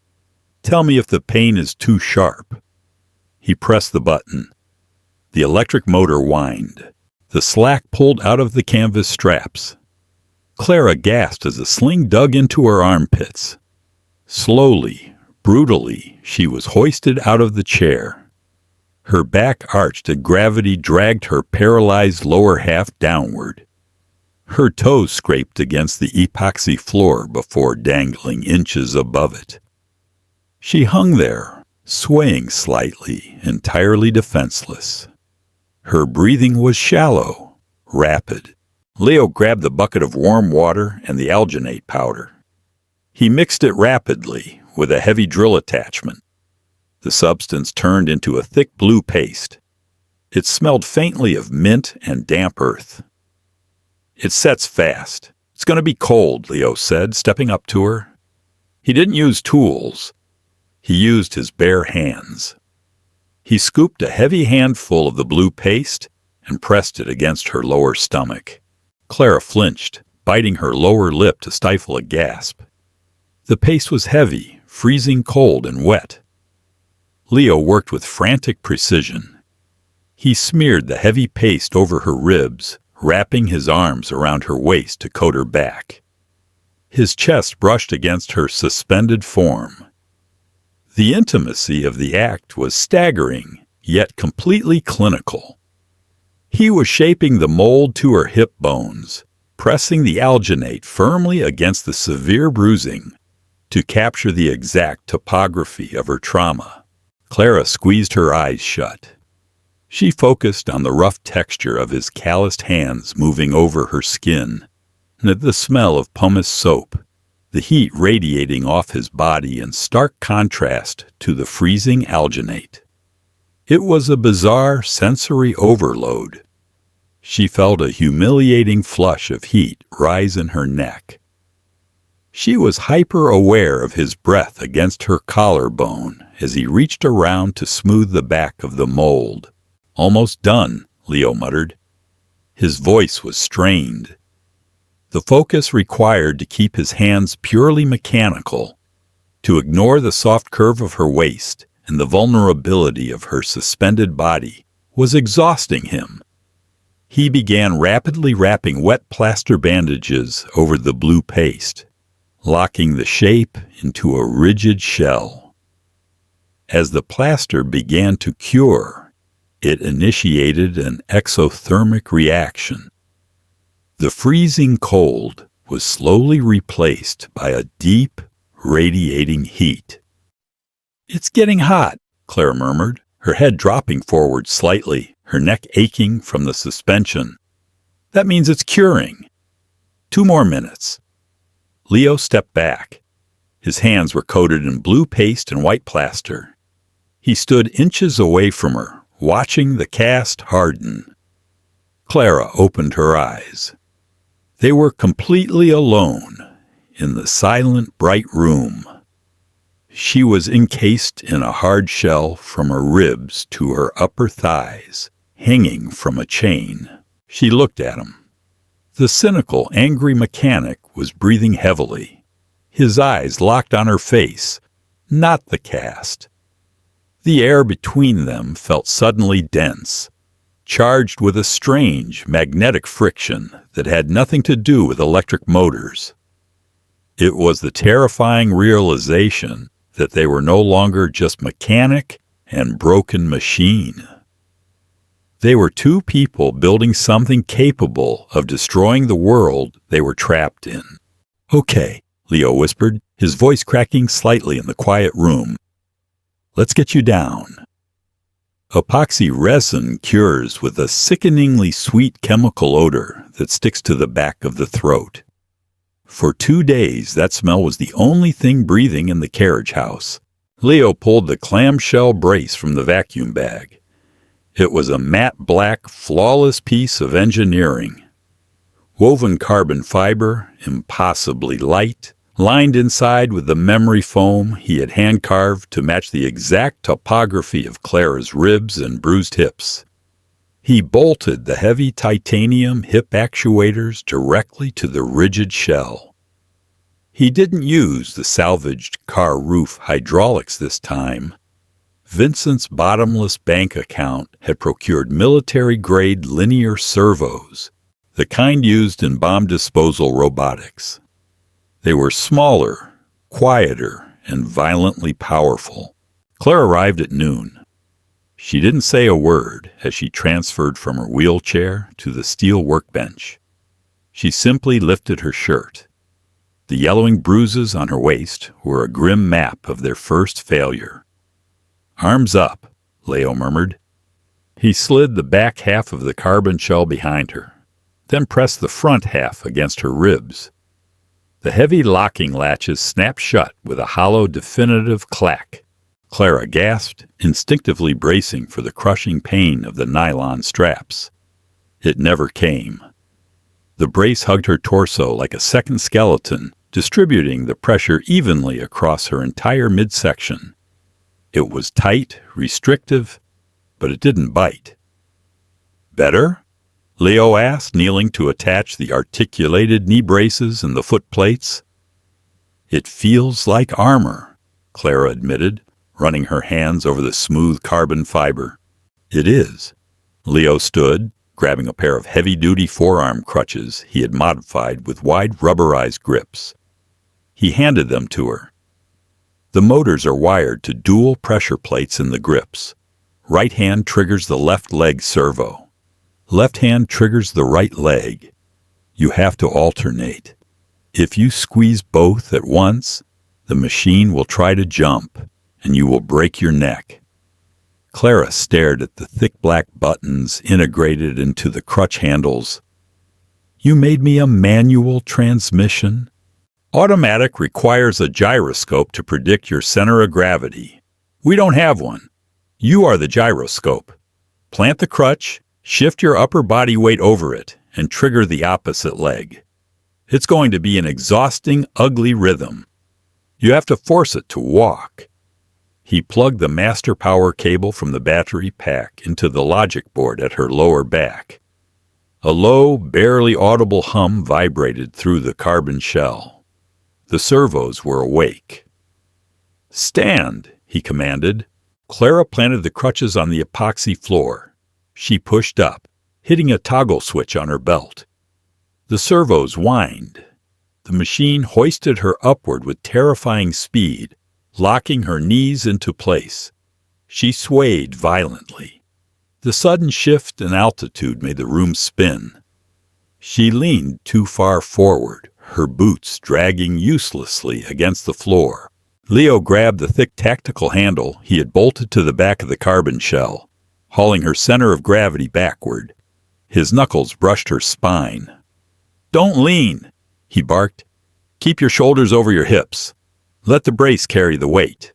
Tell me if the pain is too sharp." He pressed the button. The electric motor whined. The slack pulled out of the canvas straps. Clara gasped as the sling dug into her armpits. Slowly, brutally, she was hoisted out of the chair. Her back arched as gravity dragged her paralyzed lower half downward. Her toes scraped against the epoxy floor before dangling inches above it. She hung there, swaying slightly, entirely defenseless. Her breathing was shallow, rapid. Leo grabbed the bucket of warm water and the alginate powder. He mixed it rapidly with a heavy drill attachment. The substance turned into a thick blue paste. It smelled faintly of mint and damp earth. "It sets fast. It's going to be cold," Leo said, stepping up to her. He didn't use tools. He used his bare hands. He scooped a heavy handful of the blue paste and pressed it against her lower stomach. Clara flinched, biting her lower lip to stifle a gasp. The paste was heavy, freezing cold and wet. Leo worked with frantic precision. He smeared the heavy paste over her ribs, wrapping his arms around her waist to coat her back. His chest brushed against her suspended form. The intimacy of the act was staggering, yet completely clinical. He was shaping the mold to her hip bones, pressing the alginate firmly against the severe bruising. to capture the exact topography of her trauma. Clara squeezed her eyes shut. She focused on the rough texture of his calloused hands moving over her skin, and the smell of pumice soap, the heat radiating off his body in stark contrast to the freezing alginate. It was a bizarre sensory overload. She felt a humiliating flush of heat rise in her neck. She was hyper-aware of his breath against her collarbone as he reached around to smooth the back of the mold. "Almost done," Leo muttered. His voice was strained. The focus required to keep his hands purely mechanical, to ignore the soft curve of her waist and the vulnerability of her suspended body, was exhausting him. He began rapidly wrapping wet plaster bandages over the blue paste, locking the shape into a rigid shell. As the plaster began to cure, it initiated an exothermic reaction. The freezing cold was slowly replaced by a deep, radiating heat. "It's getting hot," Claire murmured, her head dropping forward slightly, her neck aching from the suspension. "That means it's curing. 2 more minutes." Leo stepped back. His hands were coated in blue paste and white plaster. He stood inches away from her, watching the cast harden. Clara opened her eyes. They were completely alone in the silent, bright room. She was encased in a hard shell from her ribs to her upper thighs, hanging from a chain. She looked at him. The cynical, angry mechanic was breathing heavily, his eyes locked on her face, not the cast. The air between them felt suddenly dense, charged with a strange, magnetic friction that had nothing to do with electric motors. It was the terrifying realization that they were no longer just mechanic and broken machine. They were 2 people building something capable of destroying the world they were trapped in. "Okay," Leo whispered, his voice cracking slightly in the quiet room. "Let's get you down." Epoxy resin cures with a sickeningly sweet chemical odor that sticks to the back of the throat. For 2 days, that smell was the only thing breathing in the carriage house. Leo pulled the clamshell brace from the vacuum bag. It was a matte black, flawless piece of engineering. Woven carbon fiber, impossibly light, lined inside with the memory foam he had hand-carved to match the exact topography of Clara's ribs and bruised hips. He bolted the heavy titanium hip actuators directly to the rigid shell. He didn't use the salvaged car roof hydraulics this time. Vincent's bottomless bank account had procured military-grade linear servos, the kind used in bomb disposal robotics. They were smaller, quieter, and violently powerful. Claire arrived at noon. She didn't say a word as she transferred from her wheelchair to the steel workbench. She simply lifted her shirt. The yellowing bruises on her waist were a grim map of their first failure. "Arms up," Leo murmured. He slid the back half of the carbon shell behind her, then pressed the front half against her ribs. The heavy locking latches snapped shut with a hollow, definitive clack. Clara gasped, instinctively bracing for the crushing pain of the nylon straps. It never came. The brace hugged her torso like a second skeleton, distributing the pressure evenly across her entire midsection. It was tight, restrictive, but it didn't bite. "Better?" Leo asked, kneeling to attach the articulated knee braces and the foot plates. "It feels like armor," Clara admitted, running her hands over the smooth carbon fiber. "It is." Leo stood, grabbing a pair of heavy-duty forearm crutches he had modified with wide rubberized grips. He handed them to her. The motors are wired to dual pressure plates in the grips. Right hand triggers the left leg servo. Left hand triggers the right leg. You have to alternate. If you squeeze both at once, The machine will try to jump, and you will break your neck. Clara stared at the thick black buttons integrated into the crutch handles. You made me a manual transmission? Automatic requires a gyroscope to predict your center of gravity. We don't have one. You are the gyroscope. Plant the crutch, shift your upper body weight over it, and trigger the opposite leg. It's going to be an exhausting, ugly rhythm. You have to force it to walk. He plugged the master power cable from the battery pack into the logic board at her lower back. A low, barely audible hum vibrated through the carbon shell. The servos were awake. Stand, he commanded. Clara planted the crutches on the epoxy floor. She pushed up, hitting a toggle switch on her belt. The servos whined. The machine hoisted her upward with terrifying speed, locking her knees into place. She swayed violently. The sudden shift in altitude made the room spin. She leaned too far forward, her boots dragging uselessly against the floor. Leo grabbed the thick tactical handle he had bolted to the back of the carbon shell, hauling her center of gravity backward. His knuckles brushed her spine. Don't lean, he barked. Keep your shoulders over your hips. Let the brace carry the weight.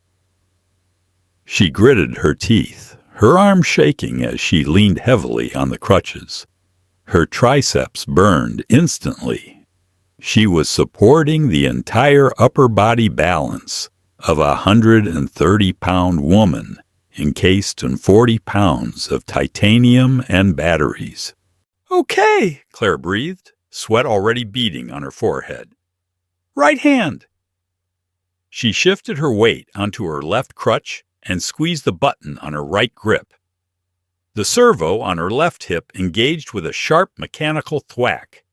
She gritted her teeth, her arm shaking as she leaned heavily on the crutches. Her triceps burned instantly. She was supporting the entire upper body balance of a 130-pound woman encased in 40 pounds of titanium and batteries. Okay, Claire breathed, sweat already beading on her forehead. Right hand. She shifted her weight onto her left crutch and squeezed the button on her right grip. The servo on her left hip engaged with a sharp mechanical thwack.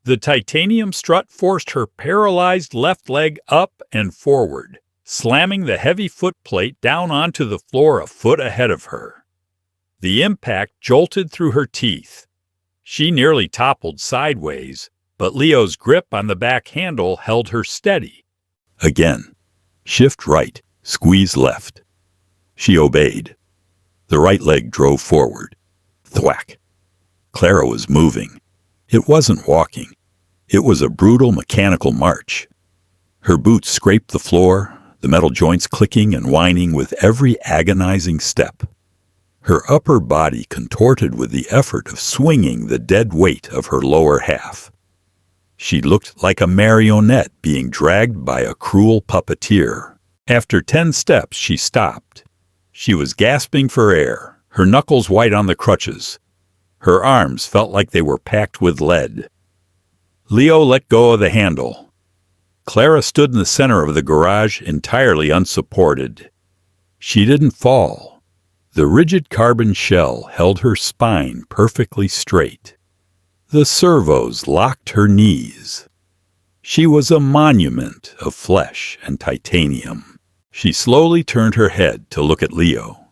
The titanium strut forced her paralyzed left leg up and forward, slamming the heavy footplate down onto the floor a foot ahead of her. The impact jolted through her teeth. She nearly toppled sideways, but Leo's grip on the back handle held her steady. Again, shift right, squeeze left. She obeyed. The right leg drove forward. Thwack. Clara was moving. It wasn't walking. It was a brutal mechanical march. Her boots scraped the floor, the metal joints clicking and whining with every agonizing step. Her upper body contorted with the effort of swinging the dead weight of her lower half. She looked like a marionette being dragged by a cruel puppeteer. After 10 steps, she stopped. She was gasping for air, her knuckles white on the crutches. Her arms felt like they were packed with lead. Leo let go of the handle. Clara stood in the center of the garage, entirely unsupported. She didn't fall. The rigid carbon shell held her spine perfectly straight. The servos locked her knees. She was a monument of flesh and titanium. She slowly turned her head to look at Leo.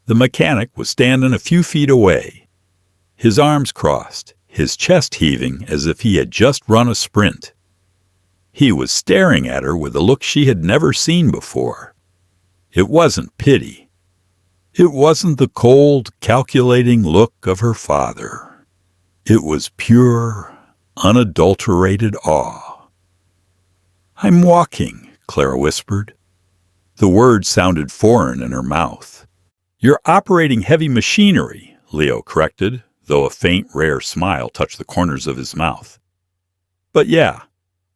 The mechanic was standing a few feet away, his arms crossed, his chest heaving as if he had just run a sprint. He was staring at her with a look she had never seen before. It wasn't pity. It wasn't the cold, calculating look of her father. It was pure, unadulterated awe. I'm walking, Clara whispered. The words sounded foreign in her mouth. You're operating heavy machinery, Leo corrected, though a faint, rare smile touched the corners of his mouth. But yeah,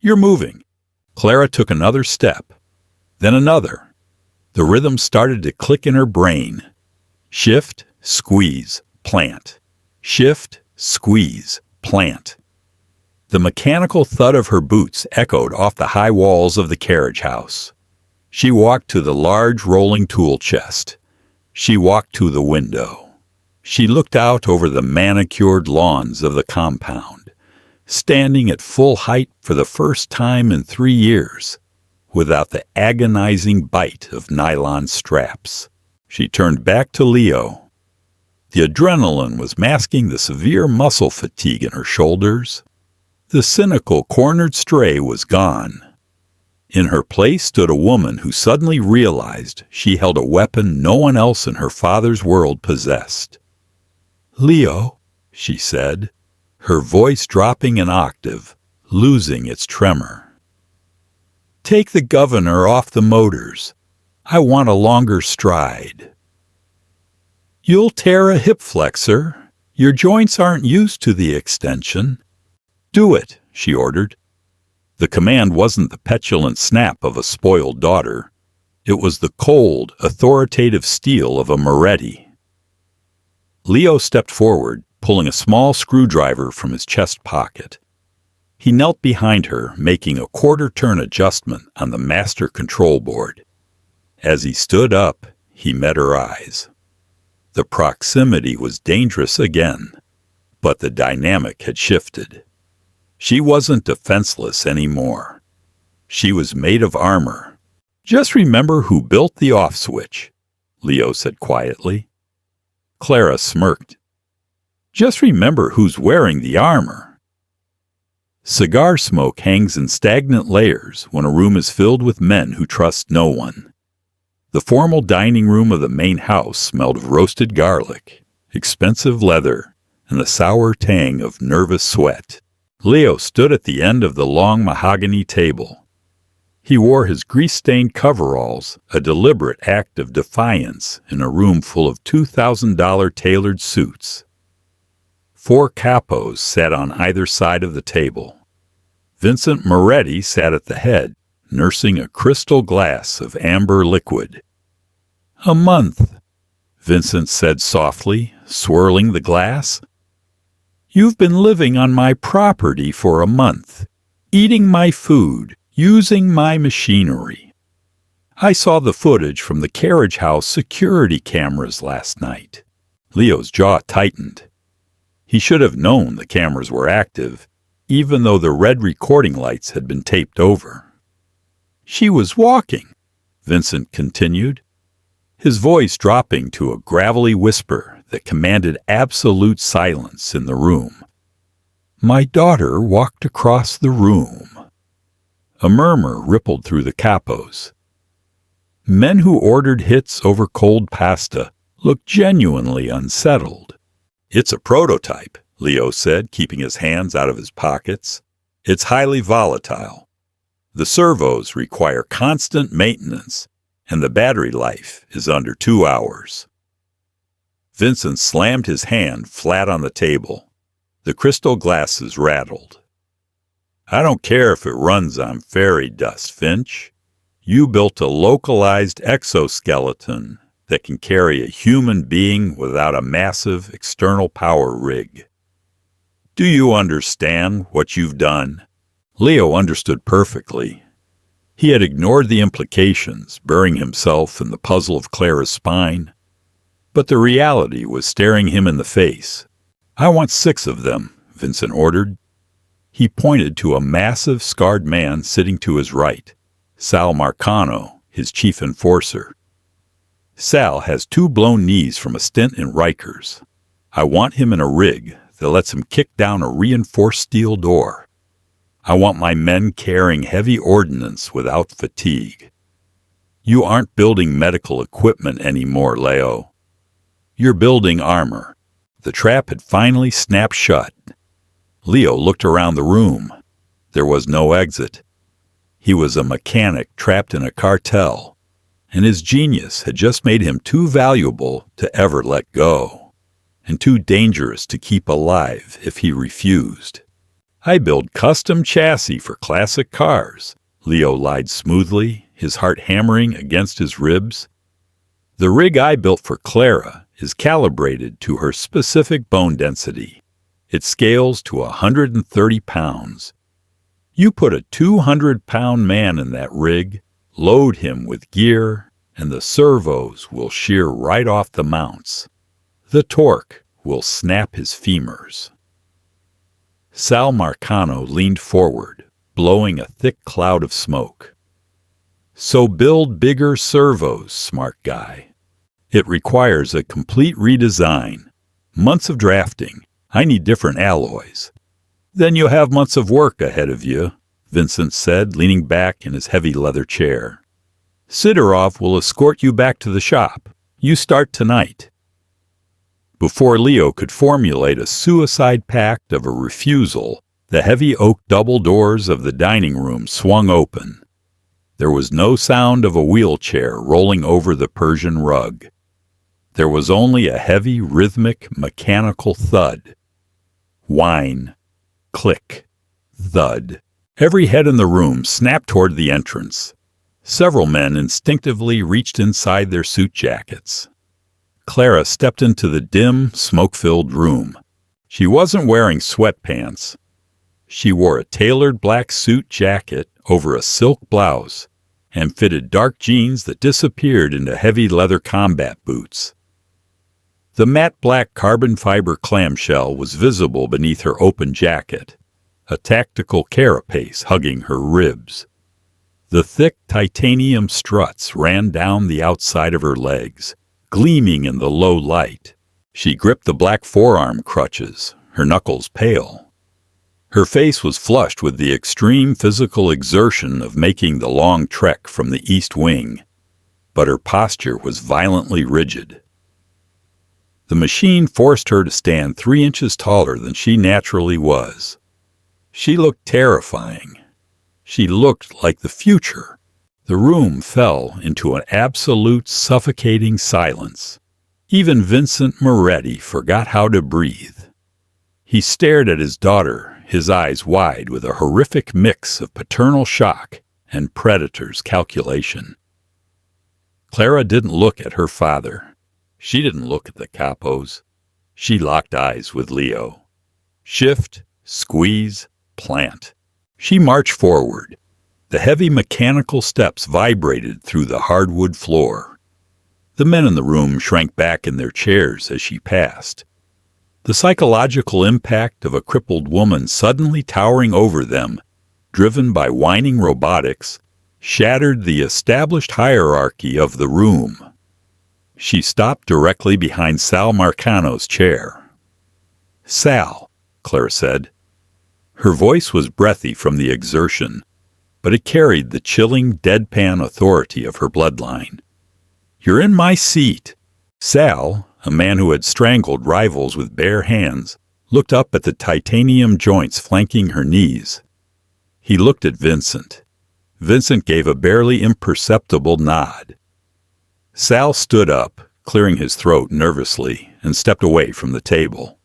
you're moving. Clara took another step, then another. The rhythm started to click in her brain. Shift, squeeze, plant. Shift, squeeze, plant. The mechanical thud of her boots echoed off the high walls of the carriage house. She walked to the large rolling tool chest. She walked to the window. She looked out over the manicured lawns of the compound, standing at full height for the first time in 3 years, without the agonizing bite of nylon straps. She turned back to Leo. The adrenaline was masking the severe muscle fatigue in her shoulders. The cynical cornered stray was gone. In her place stood a woman who suddenly realized she held a weapon no one else in her father's world possessed. "Leo," she said, her voice dropping an octave, losing its tremor. "Take the governor off the motors. I want a longer stride." "You'll tear a hip flexor. Your joints aren't used to the extension." "Do it," she ordered. The command wasn't the petulant snap of a spoiled daughter. It was the cold, authoritative steel of a Moretti. Leo stepped forward, pulling a small screwdriver from his chest pocket. He knelt behind her, making a quarter-turn adjustment on the master control board. As he stood up, he met her eyes. The proximity was dangerous again, but the dynamic had shifted. She wasn't defenseless anymore. She was made of armor. "Just remember who built the off switch," Leo said quietly. Clara smirked. "Just remember who's wearing the armor." Cigar smoke hangs in stagnant layers when a room is filled with men who trust no one. The formal dining room of the main house smelled of roasted garlic, expensive leather, and the sour tang of nervous sweat. Leo stood at the end of the long mahogany table. He wore his grease-stained coveralls, a deliberate act of defiance in a room full of $2,000 tailored suits. 4 capos sat on either side of the table. Vincent Moretti sat at the head, nursing a crystal glass of amber liquid. "A month," Vincent said softly, swirling the glass. "You've been living on my property for a month, eating my food, using my machinery. I saw the footage from the carriage house security cameras last night." Leo's jaw tightened. He should have known the cameras were active, even though the red recording lights had been taped over. "She was walking," Vincent continued, his voice dropping to a gravelly whisper that commanded absolute silence in the room. "My daughter walked across the room." A murmur rippled through the capos. Men who ordered hits over cold pasta looked genuinely unsettled. "It's a prototype," Leo said, keeping his hands out of his pockets. "It's highly volatile. The servos require constant maintenance, and the battery life is under 2 hours. Vincent slammed his hand flat on the table. The crystal glasses rattled. "I don't care if it runs on fairy dust, Finch. You built a localized exoskeleton that can carry a human being without a massive external power rig. Do you understand what you've done?" Leo understood perfectly. He had ignored the implications, burying himself in the puzzle of Clara's spine. But the reality was staring him in the face. "I want 6 of them," Vincent ordered. He pointed to a massive, scarred man sitting to his right, Sal Marcano, his chief enforcer. "Sal has 2 blown knees from a stint in Rikers. I want him in a rig that lets him kick down a reinforced steel door. I want my men carrying heavy ordnance without fatigue. You aren't building medical equipment anymore, Leo. You're building armor." The trap had finally snapped shut. Leo looked around the room. There was no exit. He was a mechanic trapped in a cartel, and his genius had just made him too valuable to ever let go, and too dangerous to keep alive if he refused. "I build custom chassis for classic cars," Leo lied smoothly, his heart hammering against his ribs. "The rig I built for Clara is calibrated to her specific bone density. It scales to 130 pounds. You put a 200-pound man in that rig, load him with gear, and the servos will shear right off the mounts. The torque will snap his femurs." Sal Marcano leaned forward, blowing a thick cloud of smoke. "So build bigger servos, smart guy. It requires a complete redesign, months of drafting. I need different alloys. Then you'll have months of work ahead of you, Vincent said, leaning back in his heavy leather chair. Sidorov will escort you back to the shop. You start tonight. Before Leo could formulate a suicide pact of a refusal, the heavy oak double doors of the dining room swung open. There was no sound of a wheelchair rolling over the Persian rug. There was only a heavy, rhythmic, mechanical thud. Whine, click, thud. Every head in the room snapped toward the entrance. Several men instinctively reached inside their suit jackets. Clara stepped into the dim, smoke-filled room. She wasn't wearing sweatpants. She wore a tailored black suit jacket over a silk blouse and fitted dark jeans that disappeared into heavy leather combat boots. The matte black carbon fiber clamshell was visible beneath her open jacket, a tactical carapace hugging her ribs. The thick titanium struts ran down the outside of her legs, gleaming in the low light. She gripped the black forearm crutches, her knuckles pale. Her face was flushed with the extreme physical exertion of making the long trek from the East Wing, but her posture was violently rigid. The machine forced her to stand 3 inches taller than she naturally was. She looked terrifying. She looked like the future. The room fell into an absolute suffocating silence. Even Vincent Moretti forgot how to breathe. He stared at his daughter, his eyes wide with a horrific mix of paternal shock and predator's calculation. Clara didn't look at her father. She didn't look at the capos. She locked eyes with Leo. Shift, squeeze, plant. She marched forward. The heavy mechanical steps vibrated through the hardwood floor. The men in the room shrank back in their chairs as she passed. The psychological impact of a crippled woman suddenly towering over them, driven by whining robotics, shattered the established hierarchy of the room. She stopped directly behind Sal Marcano's chair. "Sal," Clara said. Her voice was breathy from the exertion, but it carried the chilling, deadpan authority of her bloodline. "You're in my seat." Sal, a man who had strangled rivals with bare hands, looked up at the titanium joints flanking her knees. He looked at Vincent. Vincent gave a barely imperceptible nod. Sal stood up, clearing his throat nervously, and stepped away from the table.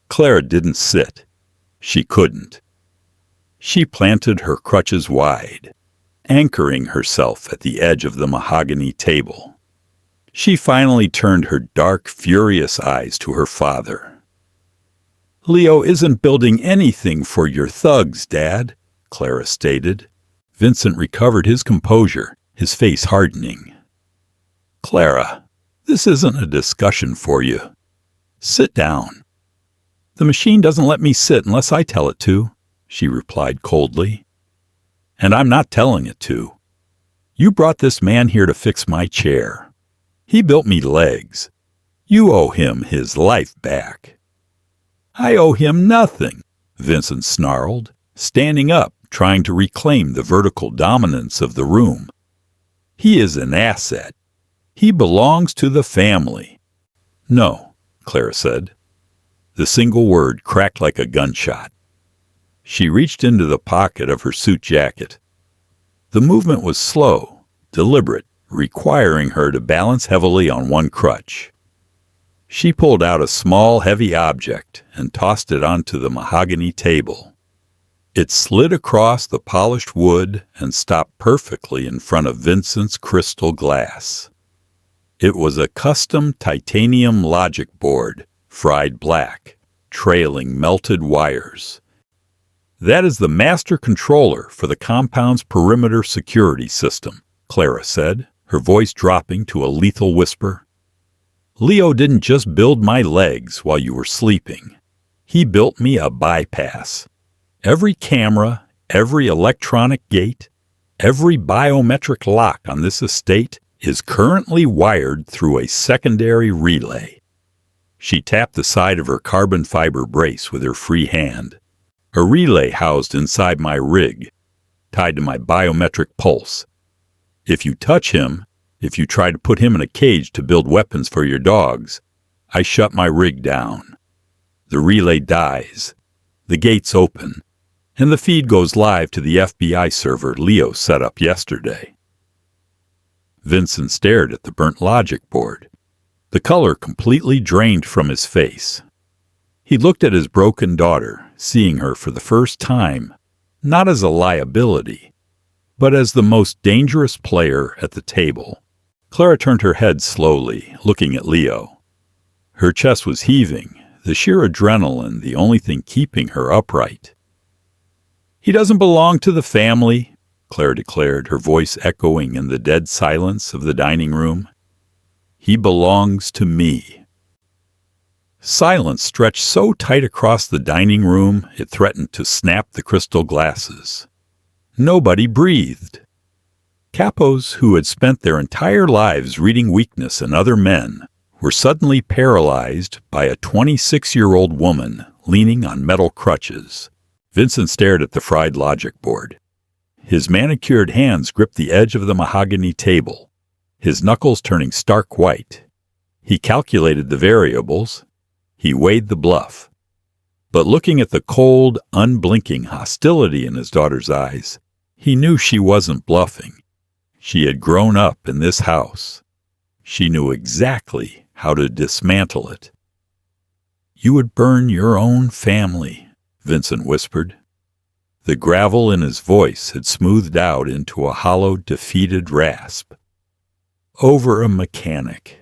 Clara didn't sit. She couldn't. She planted her crutches wide, anchoring herself at the edge of the mahogany table. She finally turned her dark, furious eyes to her father. "Leo isn't building anything for your thugs, Dad," Clara stated. Vincent recovered his composure, his face hardening. "Clara, this isn't a discussion for you. Sit down." "The machine doesn't let me sit unless I tell it to," she replied coldly. "And I'm not telling it to. You brought this man here to fix my chair. He built me legs. You owe him his life back." "I owe him nothing," Vincent snarled, standing up, trying to reclaim the vertical dominance of the room. "He is an asset. He belongs to the family." "No," Clara said. The single word cracked like a gunshot. She reached into the pocket of her suit jacket. The movement was slow, deliberate, requiring her to balance heavily on one crutch. She pulled out a small, heavy object and tossed it onto the mahogany table. It slid across the polished wood and stopped perfectly in front of Vincent's crystal glass. It was a custom titanium logic board, fried black, trailing melted wires. "That is the master controller for the compound's perimeter security system," Clara said, her voice dropping to a lethal whisper. "Leo didn't just build my legs while you were sleeping. He built me a bypass. Every camera, every electronic gate, every biometric lock on this estate is currently wired through a secondary relay." She tapped the side of her carbon fiber brace with her free hand. "A relay housed inside my rig tied to my biometric pulse. If you touch him, if you try to put him in a cage to build weapons for your dogs, I shut my rig down. The relay dies, the gates open, and the feed goes live to the FBI server Leo set up yesterday. Vincent stared at the burnt logic board, the color completely drained from his face. He looked at his broken daughter, seeing her for the first time, not as a liability, but as the most dangerous player at the table. Clara turned her head slowly, looking at Leo. Her chest was heaving, the sheer adrenaline the only thing keeping her upright. "He doesn't belong to the family," Clara declared, her voice echoing in the dead silence of the dining room. "He belongs to me." Silence stretched so tight across the dining room it threatened to snap the crystal glasses. Nobody breathed. Capos who had spent their entire lives reading weakness in other men were suddenly paralyzed by a 26-year-old woman leaning on metal crutches. Vincent stared at the fried logic board. His manicured hands gripped the edge of the mahogany table, his knuckles turning stark white. He calculated the variables. He weighed the bluff. But looking at the cold, unblinking hostility in his daughter's eyes, he knew she wasn't bluffing. She had grown up in this house. She knew exactly how to dismantle it. "You would burn your own family," Vincent whispered. The gravel in his voice had smoothed out into a hollow, defeated rasp. "Over a mechanic."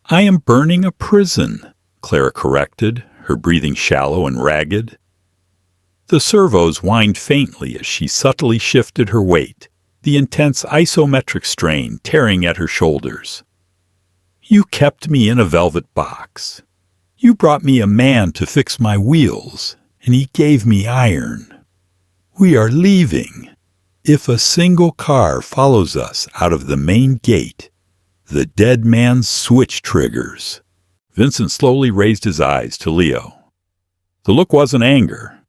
"I am burning a prison," Clara corrected, her breathing shallow and ragged. The servos whined faintly as she subtly shifted her weight, the intense isometric strain tearing at her shoulders. "You kept me in a velvet box. You brought me a man to fix my wheels, and he gave me iron. We are leaving. If a single car follows us out of the main gate, the dead man's switch triggers." Vincent slowly raised his eyes to Leo. The look wasn't anger.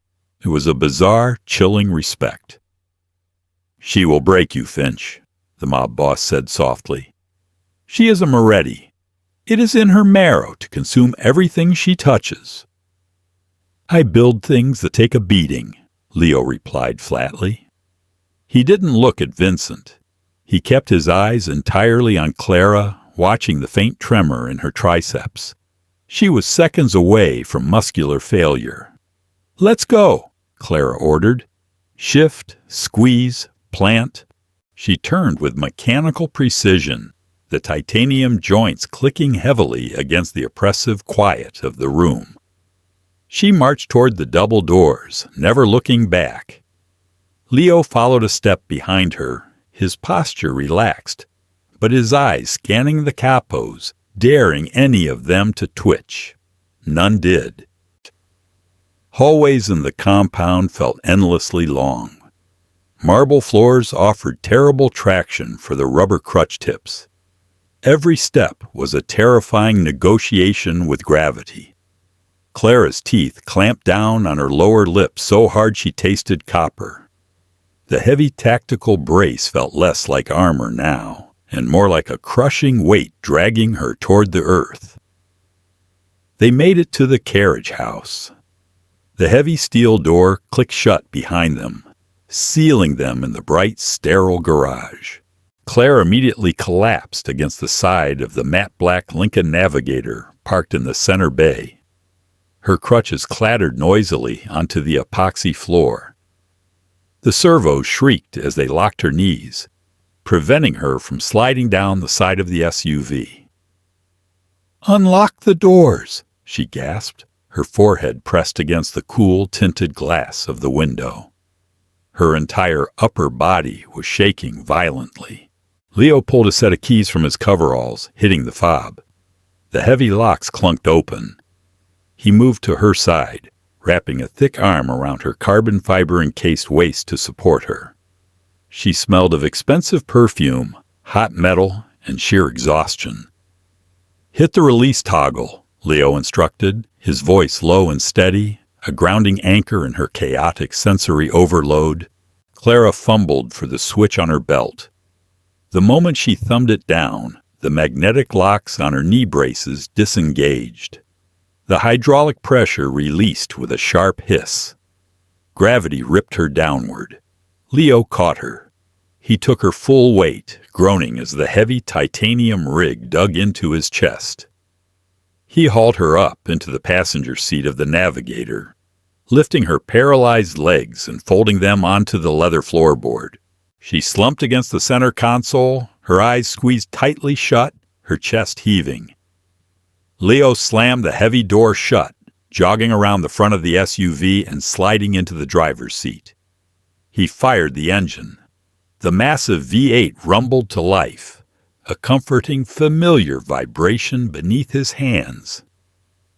It was a bizarre, chilling respect. "She will break you, Finch," the mob boss said softly. "She is a Moretti. It is in her marrow to consume everything she touches." "I build things that take a beating," Leo replied flatly. He didn't look at Vincent. He kept his eyes entirely on Clara, watching the faint tremor in her triceps. She was seconds away from muscular failure. "Let's go," Clara ordered. "Shift, squeeze, plant." She turned with mechanical precision, the titanium joints clicking heavily against the oppressive quiet of the room. She marched toward the double doors, never looking back. Leo followed a step behind her, his posture relaxed, but his eyes scanning the capos, daring any of them to twitch. None did. Hallways in the compound felt endlessly long. Marble floors offered terrible traction for the rubber crutch tips. Every step was a terrifying negotiation with gravity. Clara's teeth clamped down on her lower lip so hard she tasted copper. The heavy tactical brace felt less like armor now, and more like a crushing weight dragging her toward the earth. They made it to the carriage house. The heavy steel door clicked shut behind them, sealing them in the bright, sterile garage. Clara immediately collapsed against the side of the matte black Lincoln Navigator parked in the center bay. Her crutches clattered noisily onto the epoxy floor. The servos shrieked as they locked her knees, preventing her from sliding down the side of the SUV. "Unlock the doors," she gasped, her forehead pressed against the cool, tinted glass of the window. Her entire upper body was shaking violently. Leo pulled a set of keys from his coveralls, hitting the fob. The heavy locks clunked open. He moved to her side, wrapping a thick arm around her carbon fiber-encased waist to support her. She smelled of expensive perfume, hot metal, and sheer exhaustion. "Hit the release toggle," Leo instructed, his voice low and steady, a grounding anchor in her chaotic sensory overload. Clara fumbled for the switch on her belt. The moment she thumbed it down, the magnetic locks on her knee braces disengaged. The hydraulic pressure released with a sharp hiss. Gravity ripped her downward. Leo caught her. He took her full weight, groaning as the heavy titanium rig dug into his chest. He hauled her up into the passenger seat of the Navigator, lifting her paralyzed legs and folding them onto the leather floorboard. She slumped against the center console, her eyes squeezed tightly shut, her chest heaving. Leo slammed the heavy door shut, jogging around the front of the SUV and sliding into the driver's seat. He fired the engine. The massive V8 rumbled to life, a comforting, familiar vibration beneath his hands.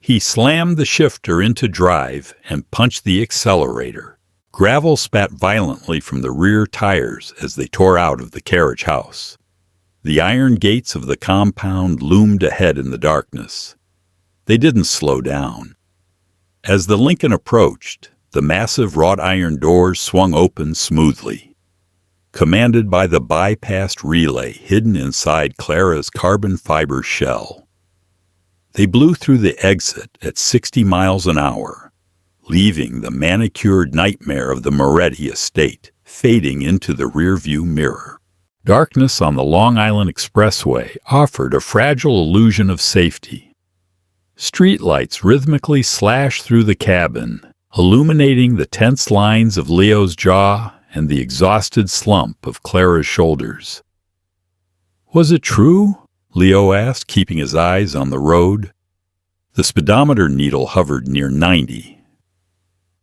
He slammed the shifter into drive and punched the accelerator. Gravel spat violently from the rear tires as they tore out of the carriage house. The iron gates of the compound loomed ahead in the darkness. They didn't slow down. As the Lincoln approached, the massive wrought iron doors swung open smoothly, commanded by the bypassed relay hidden inside Clara's carbon fiber shell. They blew through the exit at 60 miles an hour, leaving the manicured nightmare of the Moretti estate fading into the rearview mirror. Darkness on the Long Island Expressway offered a fragile illusion of safety. Streetlights rhythmically slashed through the cabin, illuminating the tense lines of Leo's jaw and the exhausted slump of Clara's shoulders. Was it true? Leo asked, keeping his eyes on the road. The speedometer needle hovered near 90.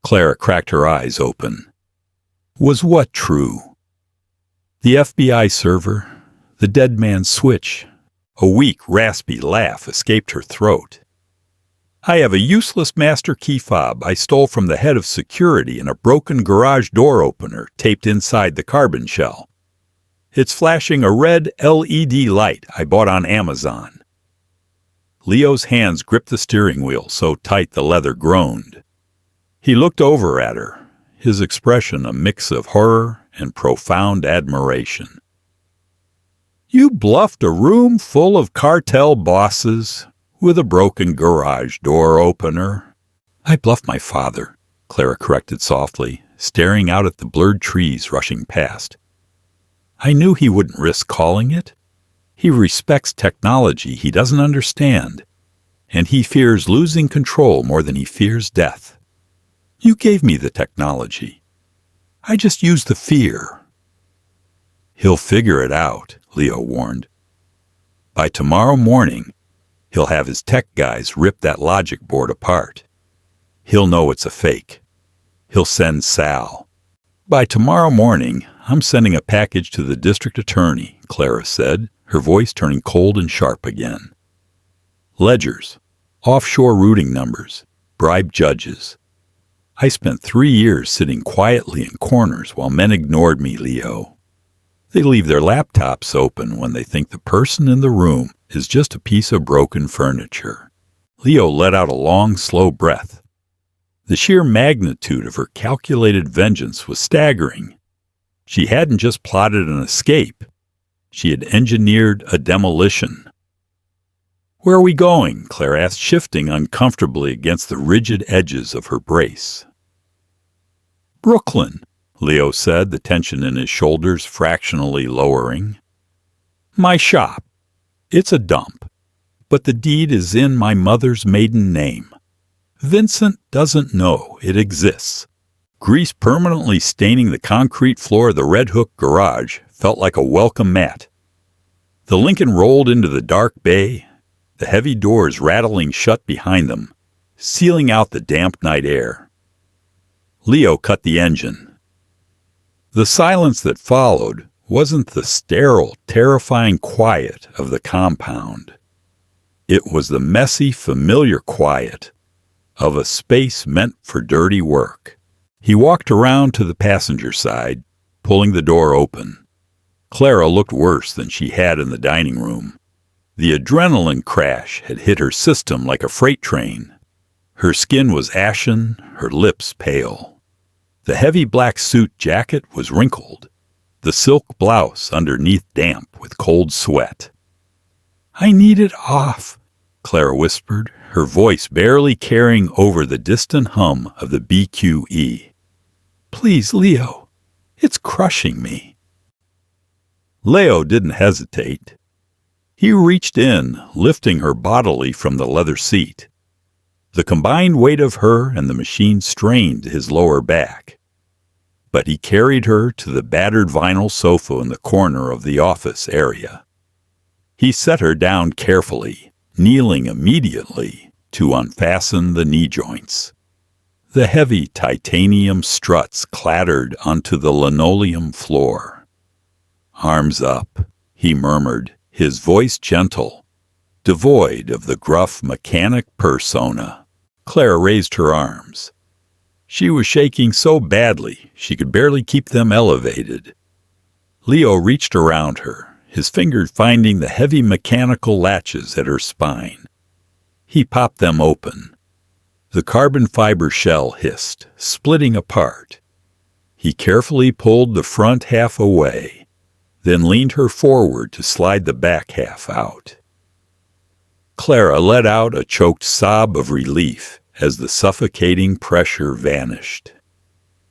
Clara cracked her eyes open. Was what true? The FBI server, the dead man's switch. A weak, raspy laugh escaped her throat. I have a useless master key fob I stole from the head of security and a broken garage door opener taped inside the carbon shell. It's flashing a red LED light I bought on Amazon. Leo's hands gripped the steering wheel so tight the leather groaned. He looked over at her, his expression a mix of horror and profound admiration. You bluffed a room full of cartel bosses with a broken garage door opener. I bluffed my father, Clara corrected softly, staring out at the blurred trees rushing past. I knew he wouldn't risk calling it. He respects technology he doesn't understand, and he fears losing control more than he fears death. You gave me the technology. I just used the fear. He'll figure it out, Leo warned. By tomorrow morning, he'll have his tech guys rip that logic board apart. He'll know it's a fake. He'll send Sal. By tomorrow morning, I'm sending a package to the district attorney, Clara said, her voice turning cold and sharp again. Ledgers, offshore routing numbers, bribed judges. I spent 3 years sitting quietly in corners while men ignored me, Leo. They leave their laptops open when they think the person in the room is just a piece of broken furniture. Leo let out a long, slow breath. The sheer magnitude of her calculated vengeance was staggering. She hadn't just plotted an escape. She had engineered a demolition. Where are we going? Claire asked, shifting uncomfortably against the rigid edges of her brace. Brooklyn, Leo said, the tension in his shoulders fractionally lowering. My shop. It's a dump, but the deed is in my mother's maiden name. Vincent doesn't know it exists. Grease permanently staining the concrete floor of the Red Hook garage felt like a welcome mat. The Lincoln rolled into the dark bay, the heavy doors rattling shut behind them, sealing out the damp night air. Leo cut the engine. The silence that followed wasn't the sterile, terrifying quiet of the compound. It was the messy, familiar quiet of a space meant for dirty work. He walked around to the passenger side, pulling the door open. Clara looked worse than she had in the dining room. The adrenaline crash had hit her system like a freight train. Her skin was ashen, her lips pale. The heavy black suit jacket was wrinkled, the silk blouse underneath damp with cold sweat. "I need it off," Clara whispered, her voice barely carrying over the distant hum of the BQE. "Please, Leo, it's crushing me." Leo didn't hesitate. He reached in, lifting her bodily from the leather seat. The combined weight of her and the machine strained his lower back. But he carried her to the battered vinyl sofa in the corner of the office area. He set her down carefully, kneeling immediately to unfasten the knee joints. The heavy titanium struts clattered onto the linoleum floor. "Arms up," he murmured, his voice gentle, devoid of the gruff mechanic persona. Clara raised her arms. She was shaking so badly she could barely keep them elevated. Leo reached around her, his fingers finding the heavy mechanical latches at her spine. He popped them open. The carbon fiber shell hissed, splitting apart. He carefully pulled the front half away, then leaned her forward to slide the back half out. Clara let out a choked sob of relief as the suffocating pressure vanished.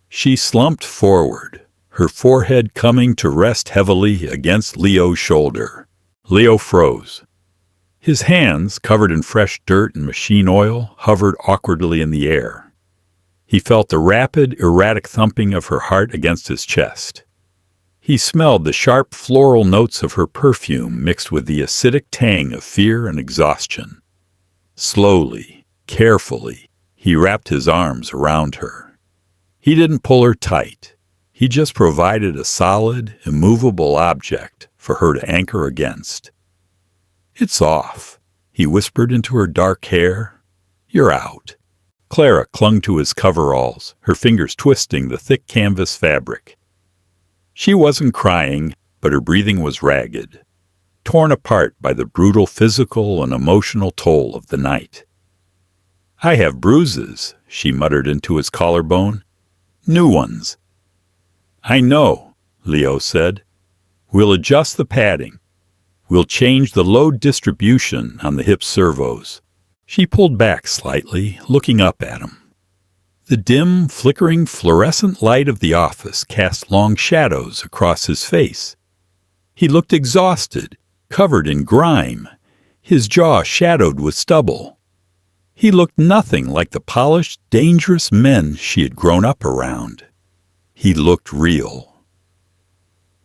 She slumped forward, her forehead coming to rest heavily against Leo's shoulder. Leo froze. His hands, covered in fresh dirt and machine oil, hovered awkwardly in the air. He felt the rapid, erratic thumping of her heart against his chest. He smelled the sharp floral notes of her perfume mixed with the acidic tang of fear and exhaustion. Slowly, carefully, he wrapped his arms around her. He didn't pull her tight. He just provided a solid, immovable object for her to anchor against. "It's off," he whispered into her dark hair. "You're out." Clara clung to his coveralls, her fingers twisting the thick canvas fabric. She wasn't crying, but her breathing was ragged, torn apart by the brutal physical and emotional toll of the night. "I have bruises," she muttered into his collarbone. "New ones." "I know," Leo said. "We'll adjust the padding. We'll change the load distribution on the hip servos." She pulled back slightly, looking up at him. The dim, flickering, fluorescent light of the office cast long shadows across his face. He looked exhausted, covered in grime, his jaw shadowed with stubble. He looked nothing like the polished, dangerous men she had grown up around. He looked real.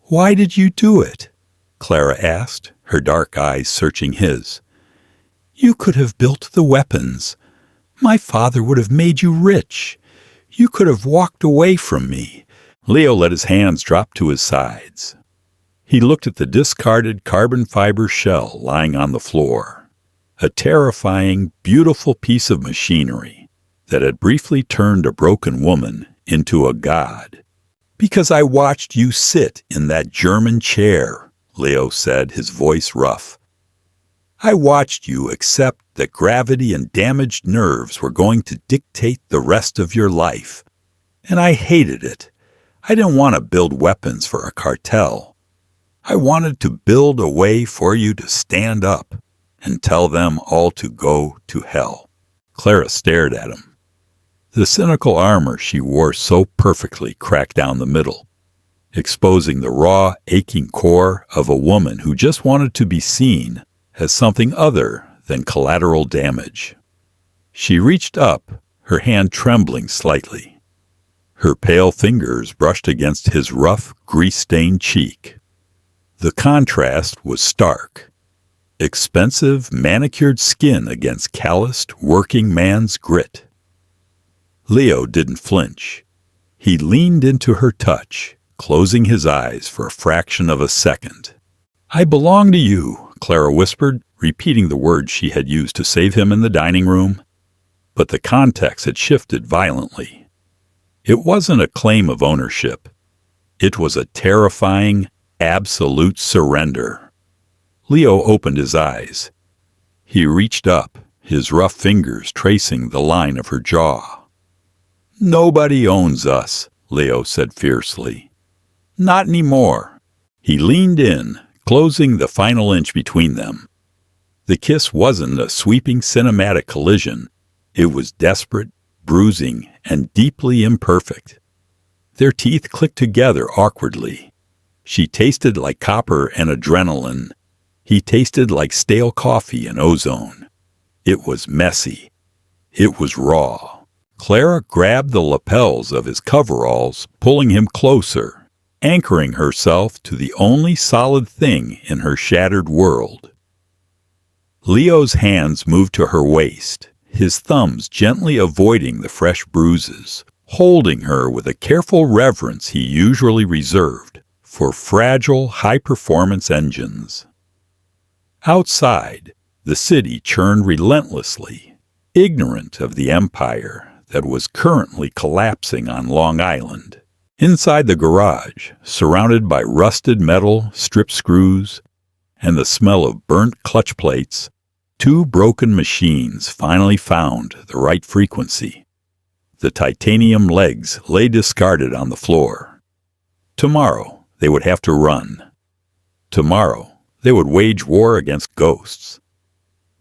"Why did you do it?" Clara asked, her dark eyes searching his. "You could have built the weapons. My father would have made you rich. You could have walked away from me." Leo let his hands drop to his sides. He looked at the discarded carbon fiber shell lying on the floor, a terrifying, beautiful piece of machinery that had briefly turned a broken woman into a god. "Because I watched you sit in that German chair," Leo said, his voice rough. "I watched you accept that gravity and damaged nerves were going to dictate the rest of your life. And I hated it. I didn't want to build weapons for a cartel. I wanted to build a way for you to stand up and tell them all to go to hell." Clara stared at him. The cynical armor she wore so perfectly cracked down the middle, exposing the raw, aching core of a woman who just wanted to be seen as something other than collateral damage. She reached up, her hand trembling slightly. Her pale fingers brushed against his rough, grease-stained cheek. The contrast was stark. Expensive, manicured skin against calloused, working man's grit. Leo didn't flinch. He leaned into her touch, closing his eyes for a fraction of a second. "I belong to you," Clara whispered, repeating the words she had used to save him in the dining room. But the context had shifted violently. It wasn't a claim of ownership. It was a terrifying, absolute surrender. Leo opened his eyes. He reached up, his rough fingers tracing the line of her jaw. "Nobody owns us," Leo said fiercely. Not anymore. He leaned in, closing the final inch between them. The kiss wasn't a sweeping cinematic collision. It was desperate, bruising, and deeply imperfect. Their teeth clicked together awkwardly. She tasted like copper and adrenaline. He tasted like stale coffee and ozone. It was messy. It was raw. Clara grabbed the lapels of his coveralls, pulling him closer, anchoring herself to the only solid thing in her shattered world. Leo's hands moved to her waist, his thumbs gently avoiding the fresh bruises, holding her with a careful reverence he usually reserved for fragile, high-performance engines. Outside, the city churned relentlessly, ignorant of the empire that was currently collapsing on Long Island. Inside the garage, surrounded by rusted metal, stripped screws, and the smell of burnt clutch plates, two broken machines finally found the right frequency. The titanium legs lay discarded on the floor. Tomorrow, they would have to run. Tomorrow, they would wage war against ghosts.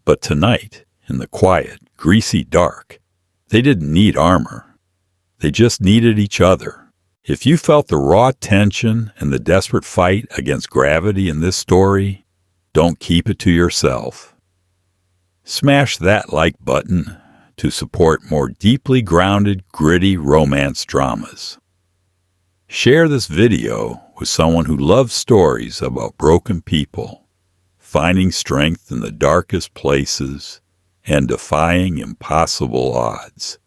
But tonight, in the quiet, greasy dark, they didn't need armor. They just needed each other. If you felt the raw tension and the desperate fight against gravity in this story, don't keep it to yourself. Smash that like button to support more deeply grounded, gritty romance dramas. Share this video with someone who loves stories about broken people, finding strength in the darkest places, and defying impossible odds.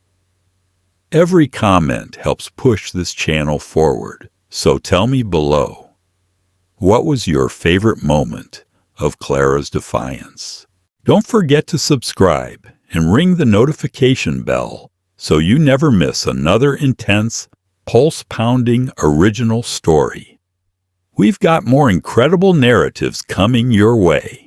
Every comment helps push this channel forward, so tell me below, what was your favorite moment of Clara's defiance? Don't forget to subscribe and ring the notification bell so you never miss another intense, pulse-pounding original story. We've got more incredible narratives coming your way.